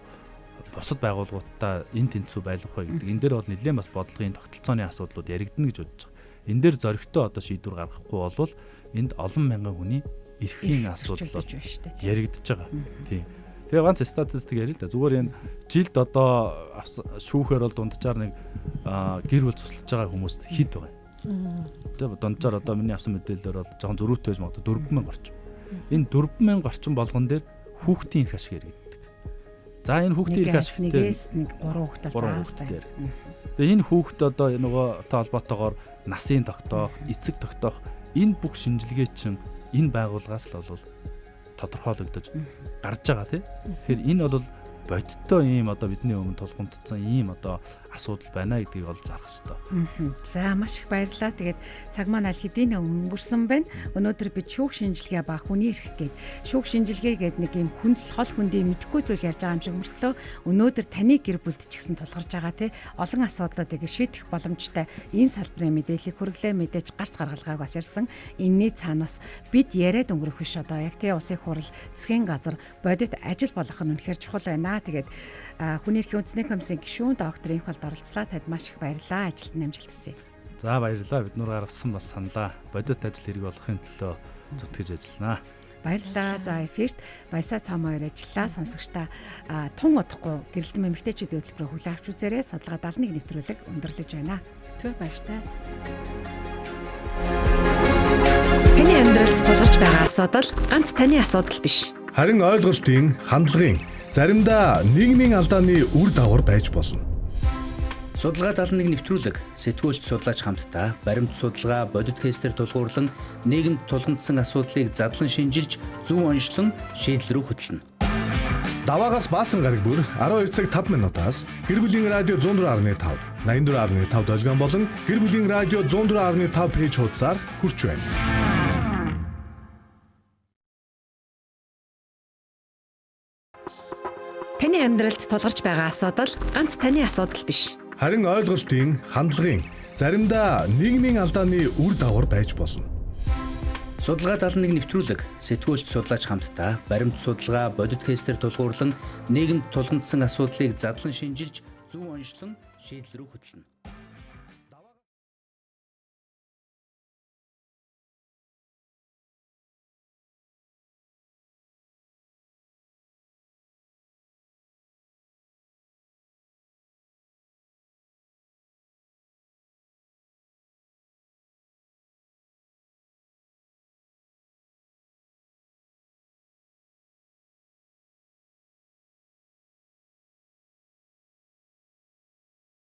[SPEAKER 3] бусад байгууллагуудтай энэ тэнцүү байлгах вэ гэдэг энэ дээр бол нэлээд бас бодлогын тогтолцооны асуудлууд яригдана гэж бодож байгаа. Энэ дээр зөрөгтэй одоо шийдвэр гаргахгүй бол энд олон мянган хүний эрхийн асуудал яригдж байгаа. Тийм. Тэгээ ганц статистик ярил л да. Зүгээр энэ жилд одоо шүүхээр бол дунджаар нэг гэр бүл цуслаж байгаа хүмүүс хэд байгаа юм. Тэгээ дунджаар одоо миний авсан мэдээлэлээр бол жоохон зөрүүтэй байж магадгүй 4000 орчим. Энэ 4000 орчим болгон дээр хүүхдийн эрх ашиг яригддаг. За энэ хүүхдийн эрх ашигтай
[SPEAKER 1] нэгээс нэг 3 хүүхэд бол
[SPEAKER 3] 3
[SPEAKER 1] заавал
[SPEAKER 3] хүүхэдтэй.
[SPEAKER 1] байна.
[SPEAKER 3] Тэгээ энэ хүүхэд одоо нөгөө холбоотойгоор насын тогтоох, эцэг тогтоох энэ бүх шинжилгээ чинь энэ байгууллагаас л бол тодорхойлогдож гарч байгаа тийм. Тэгэхээр энэ бол бодиттой ийм одоо бидний өмнө тулгамдсан ийм одоо асуудал байна гэдгийг олж харах хэрэгтэй.
[SPEAKER 1] За маш их баярлалаа. Тэгээд цаг маань аль хэдийн өнгөрсөн байна. Өнөөдөр бид шүүх шинжилгээ ба хүний эрх гээд шүүх шинжилгээ гээд нэг ийм хол хөндий мэдэхгүй зүйл ярьж байгаа юм шиг мөртлөө өнөөдөр таны гэр бүлд ч гэсэн тулгарч байгаа тий олон асуудлуудыг шийдэх боломжтой энэ салбарын мэдээллийг хүргэлээ мэдээж гарц гаргалгааг бас ярьсан. Энэний цаанаас бид яриад өнгөрөх биш одоо яг тий улсын хурал засгийн газар бодит ажил болох нь үнэхээр чухал байна. Тэгээд хүний эрхийн үндэсний комиссийн гишүүн доктор Инхболд оролцлоо. Танд маш их баярлалаа. Ажилд амжилт хүсье.
[SPEAKER 3] За баярлалаа. Бид нөр гаргасан бас саналаа. Бодит ажил хэрэг болохын төлөө зүтгэж ажилланаа.
[SPEAKER 1] Баярлалаа. За эфирт Баясаа цаам хоёр ажиллаа. Сонсогчдаа тун удахгүй гэрэлтэн эмэгтэйчүүдийн хөтөлбөрөөр хүлээн авч үзээрэй. Судалгаа 71 нэвтрүүлэг өндөрлөж байна.
[SPEAKER 4] Түр баяртай.
[SPEAKER 1] Таны амьдралд тулгарч байгаа асуудал ганц таны асуудал биш.
[SPEAKER 2] Харин ойлголтын, хандлагын, заримдаа нийгмийн алдааны үр дагавар байж болно.
[SPEAKER 5] Судалгаа 71 нэвтрүүлэг сэтгүүлч судлаач хамтдаа баримт судалгаа бодит кейсээр тулгуурлан нийгэмд тулгамдсан асуудлыг задлан шинжилж зөв онцлон шийдэл рүү хөтлөнө.
[SPEAKER 2] Даваагаас баасан гараг бүр 12 цаг 5 минутаас гэр бүлийн радио 104.5, 84.5 долгион болон гэр бүлийн радио 104.5 пэйж хуудасаар хүрч байна.
[SPEAKER 1] Таны амьдралд тулгарч байгаа асуудал ганц таны асуудал биш.
[SPEAKER 2] Харин ойлголтын, хандлагын, заримдаа нийгмийн алдааны үр дагавар байж болно.
[SPEAKER 5] Судалгаа 71 нэвтрүүлэг сэтгүүлч судлаач хамтдаа баримт судалгаа бодит кейсээр тулгуурлан нийгэмд тулгамдсан асуудлыг задлан шинжилж зөв онцлон шийдэл рүү хөтлөнө.